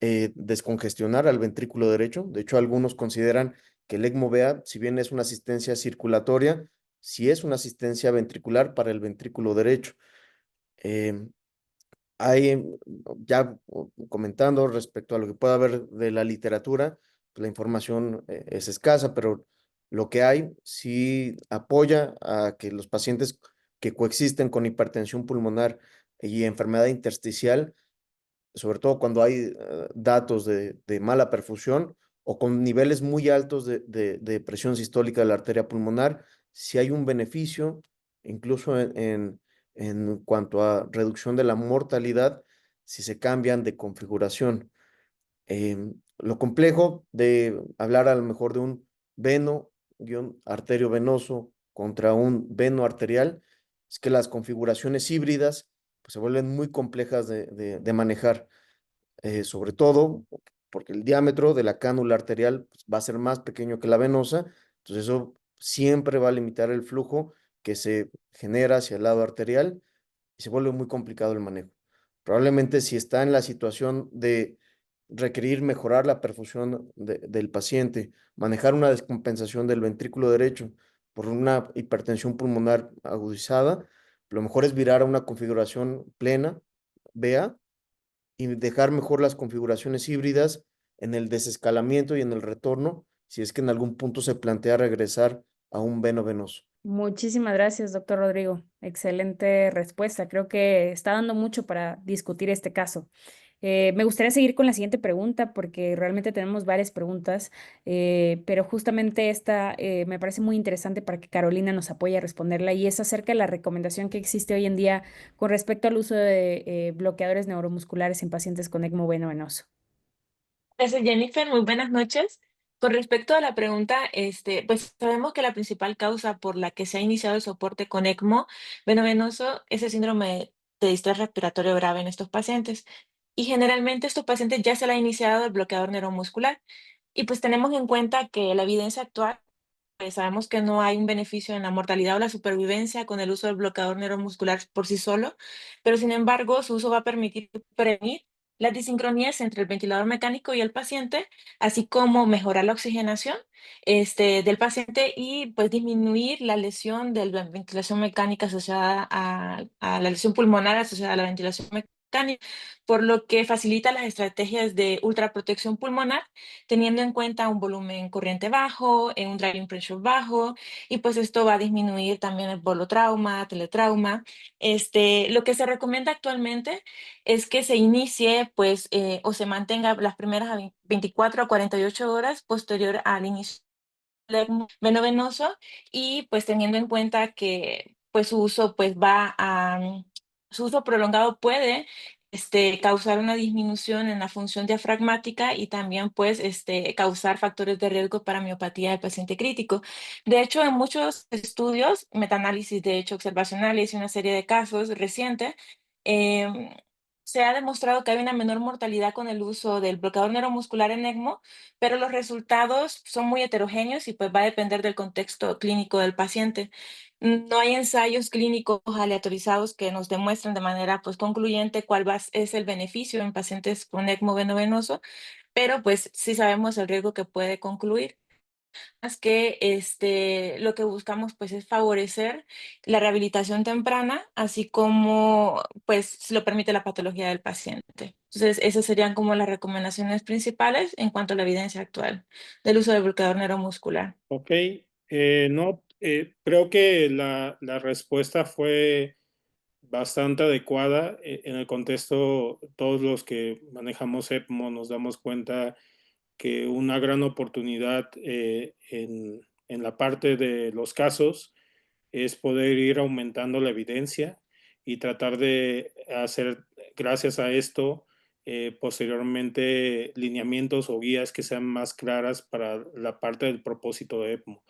descongestionar al ventrículo derecho. De hecho, algunos consideran que el ECMO-VEA, si bien es una asistencia circulatoria, sí es una asistencia ventricular para el ventrículo derecho. Em, Hay, ya comentando respecto a lo que pueda haber de la literatura, pues la información es escasa, pero lo que hay sí apoya a que los pacientes que coexisten con hipertensión pulmonar y enfermedad intersticial, sobre todo cuando hay datos de mala perfusión o con niveles muy altos de presión sistólica de la arteria pulmonar, si hay un beneficio, incluso en cuanto a reducción de la mortalidad, si se cambian de configuración. Lo complejo de hablar a lo mejor de un veno-arterio venoso contra un veno arterial es que las configuraciones híbridas pues, se vuelven muy complejas de manejar, sobre todo porque el diámetro de la cánula arterial pues, va a ser más pequeño que la venosa, entonces eso siempre va a limitar el flujo que se genera hacia el lado arterial y se vuelve muy complicado el manejo. Probablemente si está en la situación de requerir mejorar la perfusión del paciente, manejar una descompensación del ventrículo derecho por una hipertensión pulmonar agudizada, lo mejor es virar a una configuración plena, VEA, y dejar mejor las configuraciones híbridas en el desescalamiento y en el retorno, si es que en algún punto se plantea regresar a un veno venoso. Muchísimas gracias, doctor Rodrigo. Excelente respuesta. Creo que está dando mucho para discutir este caso. Me gustaría seguir con la siguiente pregunta porque realmente tenemos varias preguntas, pero justamente esta me parece muy interesante para que Carolina nos apoye a responderla y es acerca de la recomendación que existe hoy en día con respecto al uso de bloqueadores neuromusculares en pacientes con ECMO veno-venoso. Gracias, Jennifer. Muy buenas noches. Con respecto a la pregunta, pues sabemos que la principal causa por la que se ha iniciado el soporte con ECMO veno-venoso es el síndrome de distrés respiratorio grave en estos pacientes. Y generalmente estos pacientes ya se le ha iniciado el bloqueador neuromuscular. Y pues tenemos en cuenta que la evidencia actual, pues sabemos que no hay un beneficio en la mortalidad o la supervivencia con el uso del bloqueador neuromuscular por sí solo, pero sin embargo su uso va a permitir prevenir las disincronías entre el ventilador mecánico y el paciente, así como mejorar la oxigenación del paciente y pues disminuir la lesión de la ventilación mecánica asociada a la lesión pulmonar asociada a la ventilación mecánica, por lo que facilita las estrategias de ultraprotección pulmonar, teniendo en cuenta un volumen corriente bajo, un driving pressure bajo, y pues esto va a disminuir también el bolotrauma, teletrauma. Lo que se recomienda actualmente es que se inicie, pues, o se mantenga las primeras 24 a 48 horas posterior al inicio del ECMO veno-venoso y pues teniendo en cuenta que pues su uso pues su uso prolongado puede causar una disminución en la función diafragmática y también pues causar factores de riesgo para miopatía del paciente crítico. De hecho, en muchos estudios, metaanálisis de hecho observacionales y una serie de casos recientes, em, se ha demostrado que hay una menor mortalidad con el uso del bloqueador neuromuscular en ECMO, pero los resultados son muy heterogéneos y pues va a depender del contexto clínico del paciente. No hay ensayos clínicos aleatorizados que nos demuestren de manera pues concluyente es el beneficio en pacientes con ECMO veno-venoso, pero pues sí sabemos el riesgo que puede concluir. Es que lo que buscamos pues es favorecer la rehabilitación temprana, así como pues si lo permite la patología del paciente. Entonces, esas serían como las recomendaciones principales en cuanto a la evidencia actual del uso del bloqueador neuromuscular. Ok, no, creo que la respuesta fue bastante adecuada. En el contexto, todos los que manejamos ECMO nos damos cuenta que una gran oportunidad en la parte de los casos es poder ir aumentando la evidencia y tratar de hacer, gracias a esto, posteriormente lineamientos o guías que sean más claras para la parte del propósito de ECMO.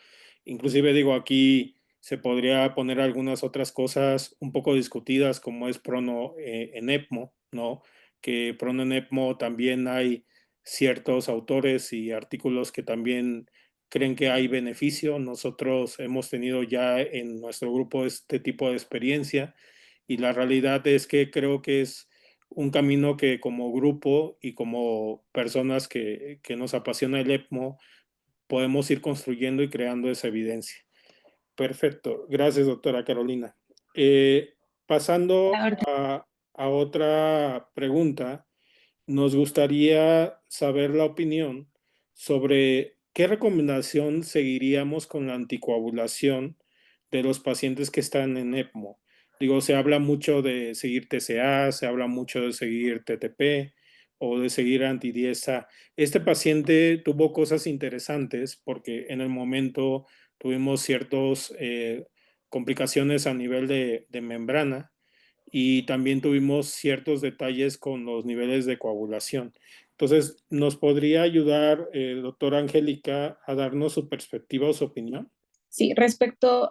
Inclusive digo, aquí se podría poner algunas otras cosas un poco discutidas como es prono en ECMO, ¿no? Que prono en ECMO también hay ciertos autores y artículos que también creen que hay beneficio. Nosotros hemos tenido ya en nuestro grupo este tipo de experiencia y la realidad es que creo que es un camino que como grupo y como personas que nos apasiona el ECMO podemos ir construyendo y creando esa evidencia. Perfecto. Gracias, doctora Carolina. Pasando a otra pregunta, nos gustaría saber la opinión sobre qué recomendación seguiríamos con la anticoagulación de los pacientes que están en ECMO. Digo, se habla mucho de seguir TCA, se habla mucho de seguir TTP o de seguir anti-10A. Este paciente tuvo cosas interesantes porque en el momento tuvimos ciertas complicaciones a nivel de membrana y también tuvimos ciertos detalles con los niveles de coagulación. Entonces, ¿nos podría ayudar, doctora Angélica, a darnos su perspectiva o su opinión? Sí, respecto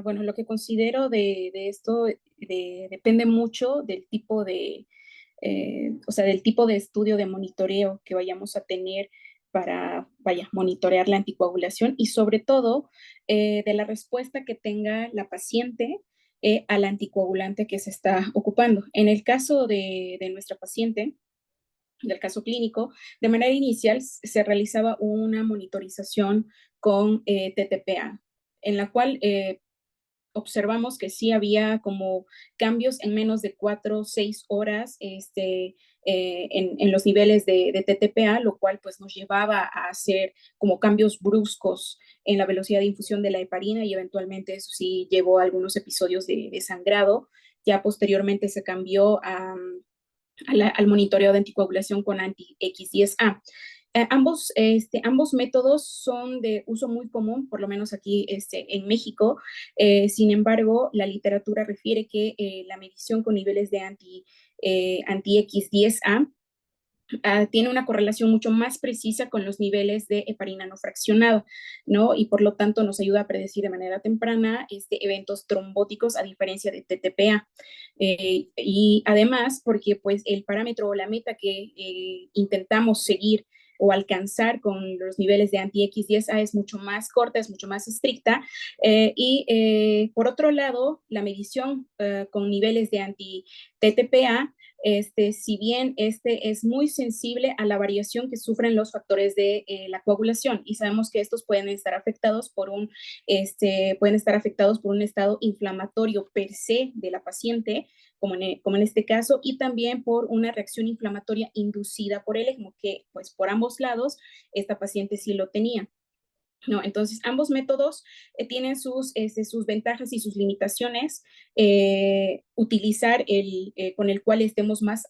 bueno, lo que considero de esto depende mucho del tipo o sea, del tipo de estudio de monitoreo que vayamos a tener para, monitorear la anticoagulación y sobre todo de la respuesta que tenga la paciente al anticoagulante que se está ocupando. En el caso de nuestra paciente, del caso clínico, de manera inicial se realizaba una monitorización con TTPA, en la cual observamos que sí había como cambios en menos de 4 o 6 horas en los niveles de TTPA, lo cual pues nos llevaba a hacer como cambios bruscos en la velocidad de infusión de la heparina y eventualmente eso sí llevó a algunos episodios de sangrado. Ya posteriormente se cambió al monitoreo de anticoagulación con anti-X10A. Ambos métodos son de uso muy común, por lo menos aquí en México. Sin embargo, la literatura refiere que la medición con niveles de anti-X10A tiene una correlación mucho más precisa con los niveles de heparina no fraccionada, ¿no? Y por lo tanto nos ayuda a predecir de manera temprana eventos trombóticos a diferencia de TTPA. Y además, porque pues el parámetro o la meta que intentamos seguir o alcanzar con los niveles de anti-X10A es mucho más corta, es mucho más estricta. Por otro lado, la medición con niveles de anti-TTPA si bien es muy sensible a la variación que sufren los factores de la coagulación y sabemos que estos pueden estar afectados por un estado inflamatorio per se de la paciente, como en este caso, y también por una reacción inflamatoria inducida por el ECMO, que pues por ambos lados esta paciente sí lo tenía. No, entonces, ambos métodos tienen sus ventajas y sus limitaciones. Utilizar con el cual estemos más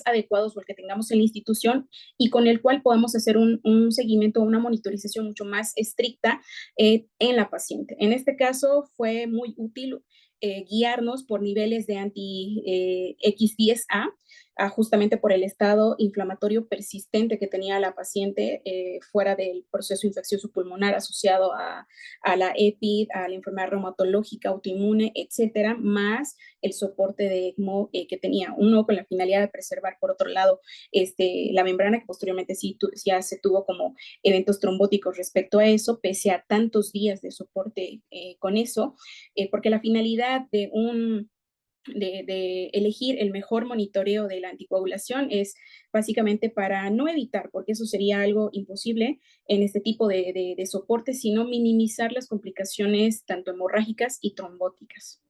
adecuados o el que tengamos en la institución y con el cual podamos hacer un seguimiento, una monitorización mucho más estricta en la paciente. En este caso fue muy útil guiarnos por niveles de anti-X10A, justamente por el estado inflamatorio persistente que tenía la paciente fuera del proceso infeccioso pulmonar asociado a la EPID, a la enfermedad reumatológica, autoinmune, etcétera, más el soporte de ECMO que tenía. Uno con la finalidad de preservar, por otro lado, la membrana, que posteriormente ya se tuvo como eventos trombóticos respecto a eso, pese a tantos días de soporte con eso, porque la finalidad de elegir el mejor monitoreo de la anticoagulación es básicamente para no evitar, porque eso sería algo imposible en este tipo de soporte, sino minimizar las complicaciones tanto hemorrágicas y trombóticas.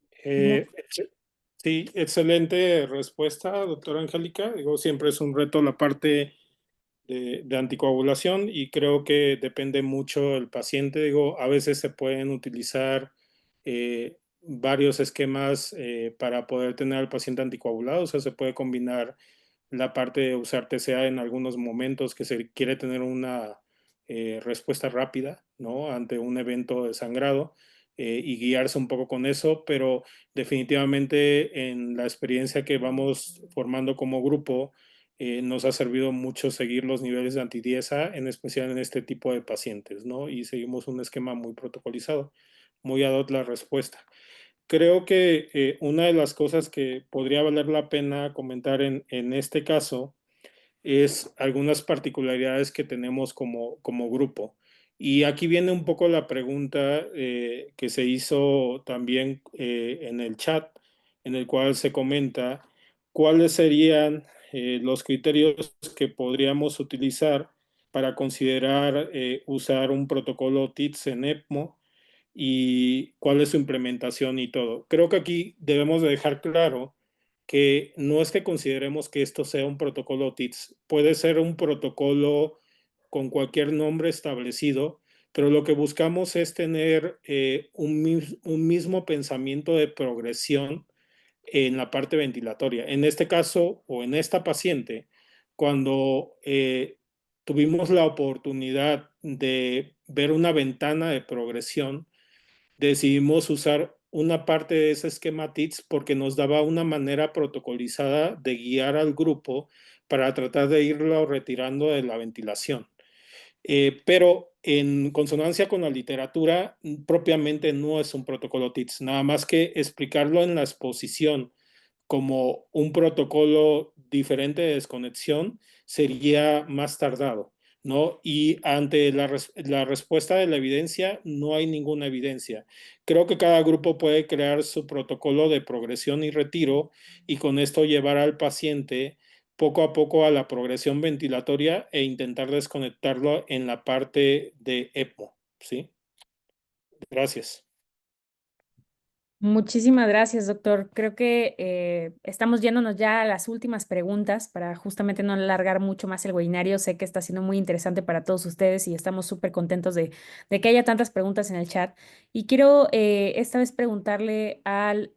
Sí, excelente respuesta, doctora Angélica. Digo, siempre es un reto la parte de anticoagulación y creo que depende mucho del paciente. Digo, a veces se pueden utilizar varios esquemas para poder tener al paciente anticoagulado, o sea, se puede combinar la parte de usar TCA en algunos momentos que se quiere tener una respuesta rápida, ¿no? Ante un evento de sangrado y guiarse un poco con eso, pero definitivamente en la experiencia que vamos formando como grupo, nos ha servido mucho seguir los niveles de anti-10A, en especial en este tipo de pacientes, ¿no? Y seguimos un esquema muy protocolizado, muy ad hoc la respuesta. Creo que una de las cosas que podría valer la pena comentar en este caso es algunas particularidades que tenemos como grupo. Y aquí viene un poco la pregunta que se hizo también en el chat, en el cual se comenta ¿cuáles serían los criterios que podríamos utilizar para considerar usar un protocolo TITS en ECMO y cuál es su implementación y todo? Creo que aquí debemos de dejar claro que no es que consideremos que esto sea un protocolo TITS, puede ser un protocolo con cualquier nombre establecido, pero lo que buscamos es tener un mismo pensamiento de progresión en la parte ventilatoria. En este caso, o en esta paciente, cuando tuvimos la oportunidad de ver una ventana de progresión, decidimos usar una parte de ese esquema TITS porque nos daba una manera protocolizada de guiar al grupo para tratar de irlo retirando de la ventilación. Pero en consonancia con la literatura, propiamente no es un protocolo TITS, nada más que explicarlo en la exposición como un protocolo diferente de desconexión sería más tardado, ¿no? Y ante la respuesta de la evidencia, no hay ninguna evidencia. Creo que cada grupo puede crear su protocolo de progresión y retiro y con esto llevar al paciente poco a poco a la progresión ventilatoria e intentar desconectarlo en la parte de EPO, ¿sí? Gracias. Muchísimas gracias, doctor. Creo que estamos yéndonos ya a las últimas preguntas para justamente no alargar mucho más el webinario. Sé que está siendo muy interesante para todos ustedes y estamos súper contentos de que haya tantas preguntas en el chat. Y quiero esta vez preguntarle al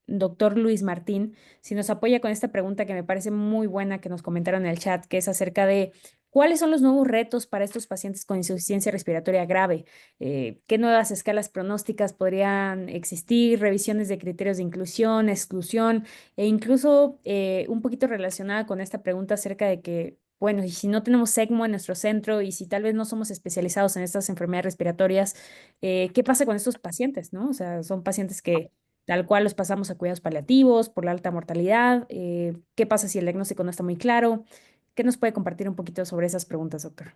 doctor Luis Martín si nos apoya con esta pregunta que me parece muy buena que nos comentaron en el chat, que es acerca de cuáles son los nuevos retos para estos pacientes con insuficiencia respiratoria grave. ¿Qué nuevas escalas pronósticas podrían existir? Revisiones de criterios de inclusión, exclusión e incluso un poquito relacionada con esta pregunta acerca de que, bueno, y si no tenemos ECMO en nuestro centro y si tal vez no somos especializados en estas enfermedades respiratorias, ¿qué pasa con estos pacientes, no? O sea, son pacientes que tal cual los pasamos a cuidados paliativos por la alta mortalidad. ¿Qué pasa si el diagnóstico no está muy claro? ¿Qué nos puede compartir un poquito sobre esas preguntas, doctor?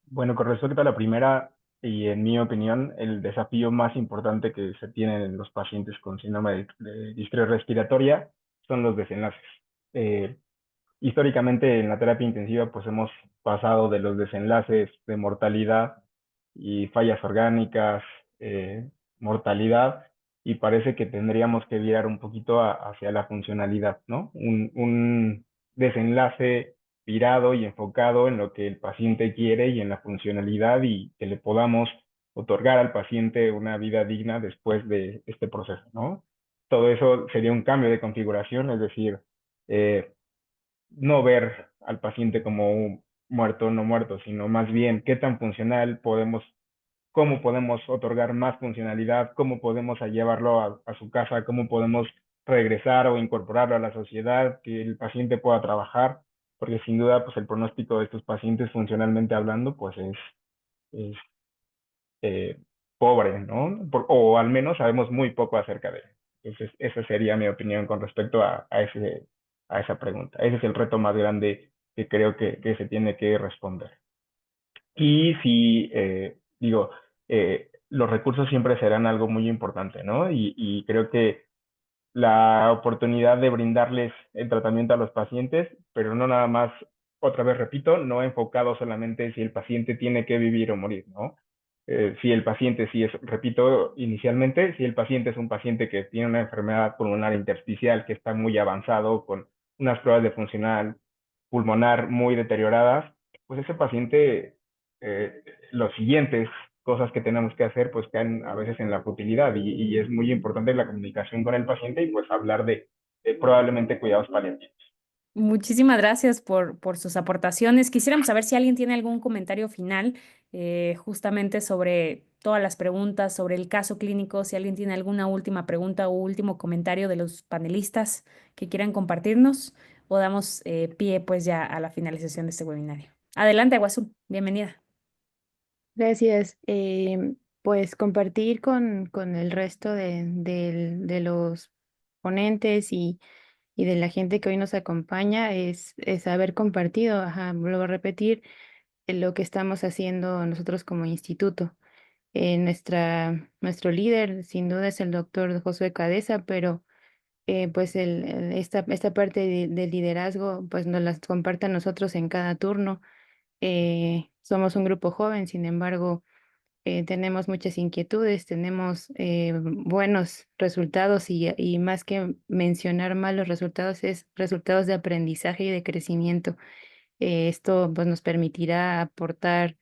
Bueno, con respecto a la primera, y en mi opinión, el desafío más importante que se tiene en los pacientes con síndrome de disquea respiratoria son los desenlaces. Eh, Históricamente en la terapia intensiva pues hemos pasado de los desenlaces de mortalidad y fallas orgánicas, mortalidad, y parece que tendríamos que virar un poquito hacia la funcionalidad, ¿no? Un desenlace virado y enfocado en lo que el paciente quiere y en la funcionalidad y que le podamos otorgar al paciente una vida digna después de este proceso, ¿no? Todo eso sería un cambio de configuración, es decir, no ver al paciente como un muerto o no muerto, sino más bien qué tan funcional podemos, cómo podemos otorgar más funcionalidad, cómo podemos llevarlo a su casa, cómo podemos regresar o incorporarlo a la sociedad, que el paciente pueda trabajar, porque sin duda pues el pronóstico de estos pacientes funcionalmente hablando pues es eh, pobre, ¿no? O al menos sabemos muy poco acerca de él. Entonces, esa sería mi opinión con respecto a esa pregunta. Ese es el reto más grande que creo que se tiene que responder. Y si, digo, los recursos siempre serán algo muy importante, ¿no? Y creo que la oportunidad de brindarles el tratamiento a los pacientes, pero no nada más, otra vez repito, no enfocado solamente si el paciente tiene que vivir o morir, ¿no? Si el paciente, si es, repito inicialmente, si el paciente es un paciente que tiene una enfermedad pulmonar intersticial que está muy avanzado, con unas pruebas de funcional pulmonar muy deterioradas, pues ese paciente, eh, los siguientes cosas que tenemos que hacer pues caen a veces en la futilidad y es muy importante la comunicación con el paciente y pues hablar de probablemente cuidados paliativos. Muchísimas gracias por sus aportaciones. Quisiéramos saber si alguien tiene algún comentario final justamente sobre todas las preguntas, sobre el caso clínico, si alguien tiene alguna última pregunta o último comentario de los panelistas que quieran compartirnos o damos pie pues ya a la finalización de este webinario. Adelante, Aguazú, bienvenida. Gracias. Pues compartir con el resto de los ponentes y de la gente que hoy nos acompaña es haber compartido, ajá, vuelvo a repetir, lo que estamos haciendo nosotros como instituto. Nuestro líder sin duda es el doctor Josué Cadeza, pero pues esta parte del liderazgo pues nos las comparte a nosotros en cada turno. Somos un grupo joven, sin embargo, tenemos muchas inquietudes, tenemos buenos resultados y más que mencionar malos resultados, es resultados de aprendizaje y de crecimiento. Esto pues, nos permitirá aportar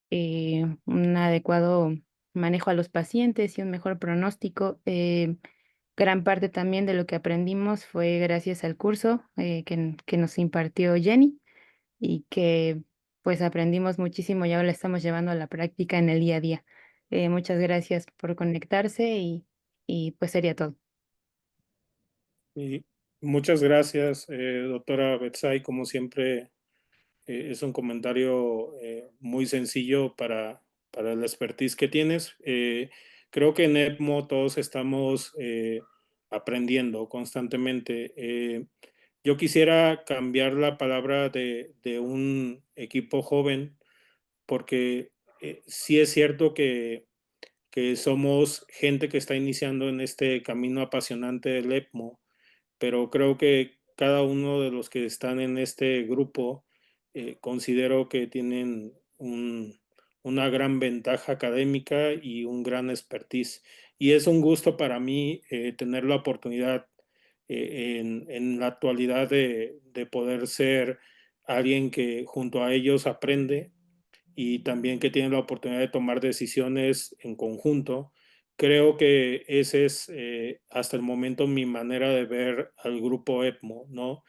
un adecuado manejo a los pacientes y un mejor pronóstico. Gran parte también de lo que aprendimos fue gracias al curso que nos impartió Jenny y que pues aprendimos muchísimo y ahora lo estamos llevando a la práctica en el día a día. Muchas gracias por conectarse y pues sería todo. Y muchas gracias, doctora Betsay. Como siempre, es un comentario muy sencillo para la expertise que tienes. Creo que en ECMO todos estamos aprendiendo constantemente. Yo quisiera cambiar la palabra de un equipo joven, porque sí es cierto que somos gente que está iniciando en este camino apasionante del ECMO, pero creo que cada uno de los que están en este grupo considero que tienen una gran ventaja académica y un gran expertise. Y es un gusto para mí tener la oportunidad en la actualidad de poder ser alguien que junto a ellos aprende y también que tiene la oportunidad de tomar decisiones en conjunto. Creo que ese es hasta el momento mi manera de ver al grupo ECMO, ¿no?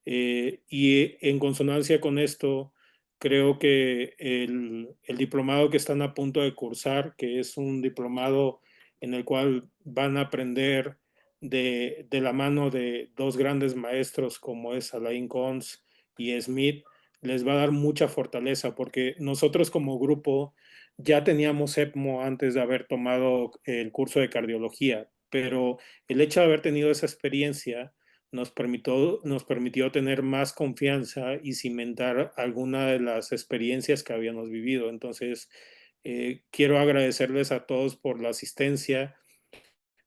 Y en consonancia con esto, creo que el diplomado que están a punto de cursar, que es un diplomado en el cual van a aprender de la mano de dos grandes maestros como es Alain Conz y Smith, les va a dar mucha fortaleza, porque nosotros como grupo ya teníamos ECMO antes de haber tomado el curso de cardiología, pero el hecho de haber tenido esa experiencia nos permitió tener más confianza y cimentar alguna de las experiencias que habíamos vivido. Entonces, quiero agradecerles a todos por la asistencia.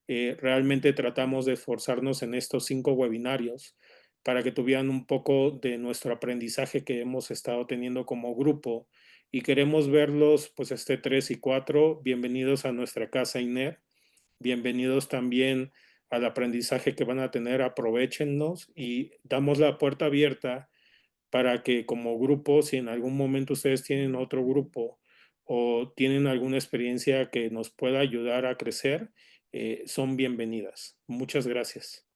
Realmente tratamos de esforzarnos en estos 5 webinarios para que tuvieran un poco de nuestro aprendizaje que hemos estado teniendo como grupo, y queremos verlos pues 3 y 4. Bienvenidos a nuestra casa INER, bienvenidos también al aprendizaje que van a tener, aprovéchennos y damos la puerta abierta para que como grupo, si en algún momento ustedes tienen otro grupo o tienen alguna experiencia que nos pueda ayudar a crecer, son bienvenidas. Muchas gracias.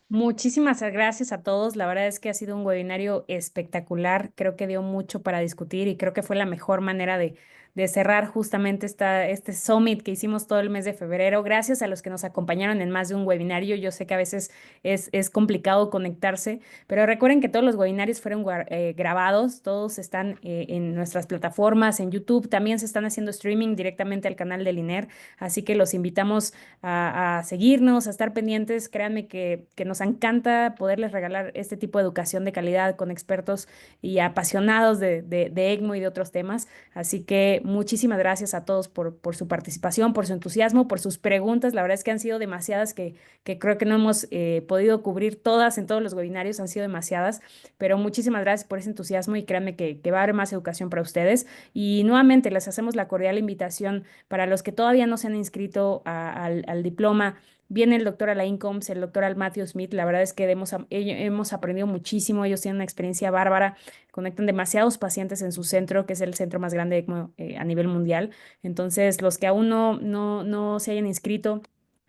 Muchísimas gracias a todos. La verdad es que ha sido un webinario espectacular. Creo que dio mucho para discutir y creo que fue la mejor manera de cerrar justamente este summit que hicimos todo el mes de febrero. Gracias a los que nos acompañaron en más de un webinario. Yo sé que a veces es complicado conectarse, pero recuerden que todos los webinarios fueron grabados. Todos están en nuestras plataformas, en YouTube. También se están haciendo streaming directamente al canal del INER. Así que los invitamos a seguirnos, a estar pendientes. Créanme que nos encanta poderles regalar este tipo de educación de calidad con expertos y apasionados de ECMO y de otros temas. Así que muchísimas gracias a todos por su participación, por su entusiasmo, por sus preguntas. La verdad es que han sido demasiadas que creo que no hemos podido cubrir todas en todos los webinarios, han sido demasiadas, pero muchísimas gracias por ese entusiasmo y créanme que va a haber más educación para ustedes. Y nuevamente les hacemos la cordial invitación para los que todavía no se han inscrito al diploma. Viene el doctor Alain Combs, el doctor Al Matthew Smith. La verdad es que hemos aprendido muchísimo. Ellos tienen una experiencia bárbara. Conectan demasiados pacientes en su centro, que es el centro más grande a nivel mundial. Entonces, los que aún no se hayan inscrito,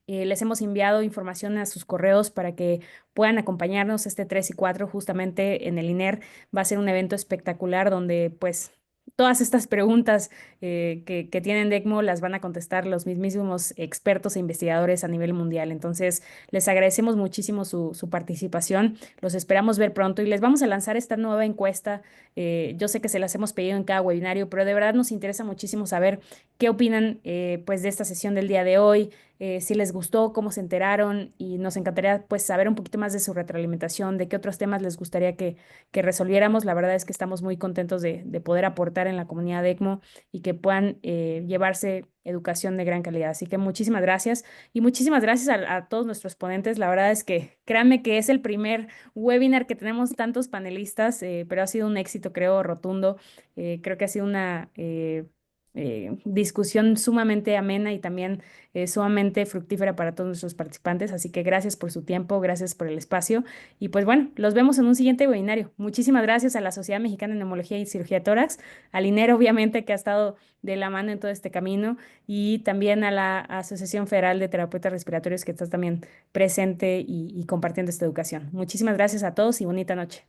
les hemos enviado información a sus correos para que puedan acompañarnos 3 y 4 justamente en el INER. Va a ser un evento espectacular donde pues todas estas preguntas que tienen de ECMO las van a contestar los mismísimos expertos e investigadores a nivel mundial. Entonces, les agradecemos muchísimo su participación. Los esperamos ver pronto y les vamos a lanzar esta nueva encuesta. Yo sé que se las hemos pedido en cada webinario, pero de verdad nos interesa muchísimo saber qué opinan pues de esta sesión del día de hoy. si les gustó, cómo se enteraron, y nos encantaría pues saber un poquito más de su retroalimentación, de qué otros temas les gustaría que resolviéramos. La verdad es que estamos muy contentos de poder aportar en la comunidad de ECMO y que puedan llevarse educación de gran calidad. Así que muchísimas gracias y muchísimas gracias a todos nuestros ponentes. La verdad es que créanme que es el primer webinar que tenemos tantos panelistas, pero ha sido un éxito, creo, rotundo. Creo que ha sido una discusión sumamente amena y también sumamente fructífera para todos nuestros participantes. Así que gracias por su tiempo, gracias por el espacio. Y pues bueno, los vemos en un siguiente webinario. Muchísimas gracias a la Sociedad Mexicana de Neumología y Cirugía de Tórax, al INER, obviamente, que ha estado de la mano en todo este camino, y también a la Asociación Federal de Terapeutas Respiratorios, que está también presente y compartiendo esta educación. Muchísimas gracias a todos y bonita noche.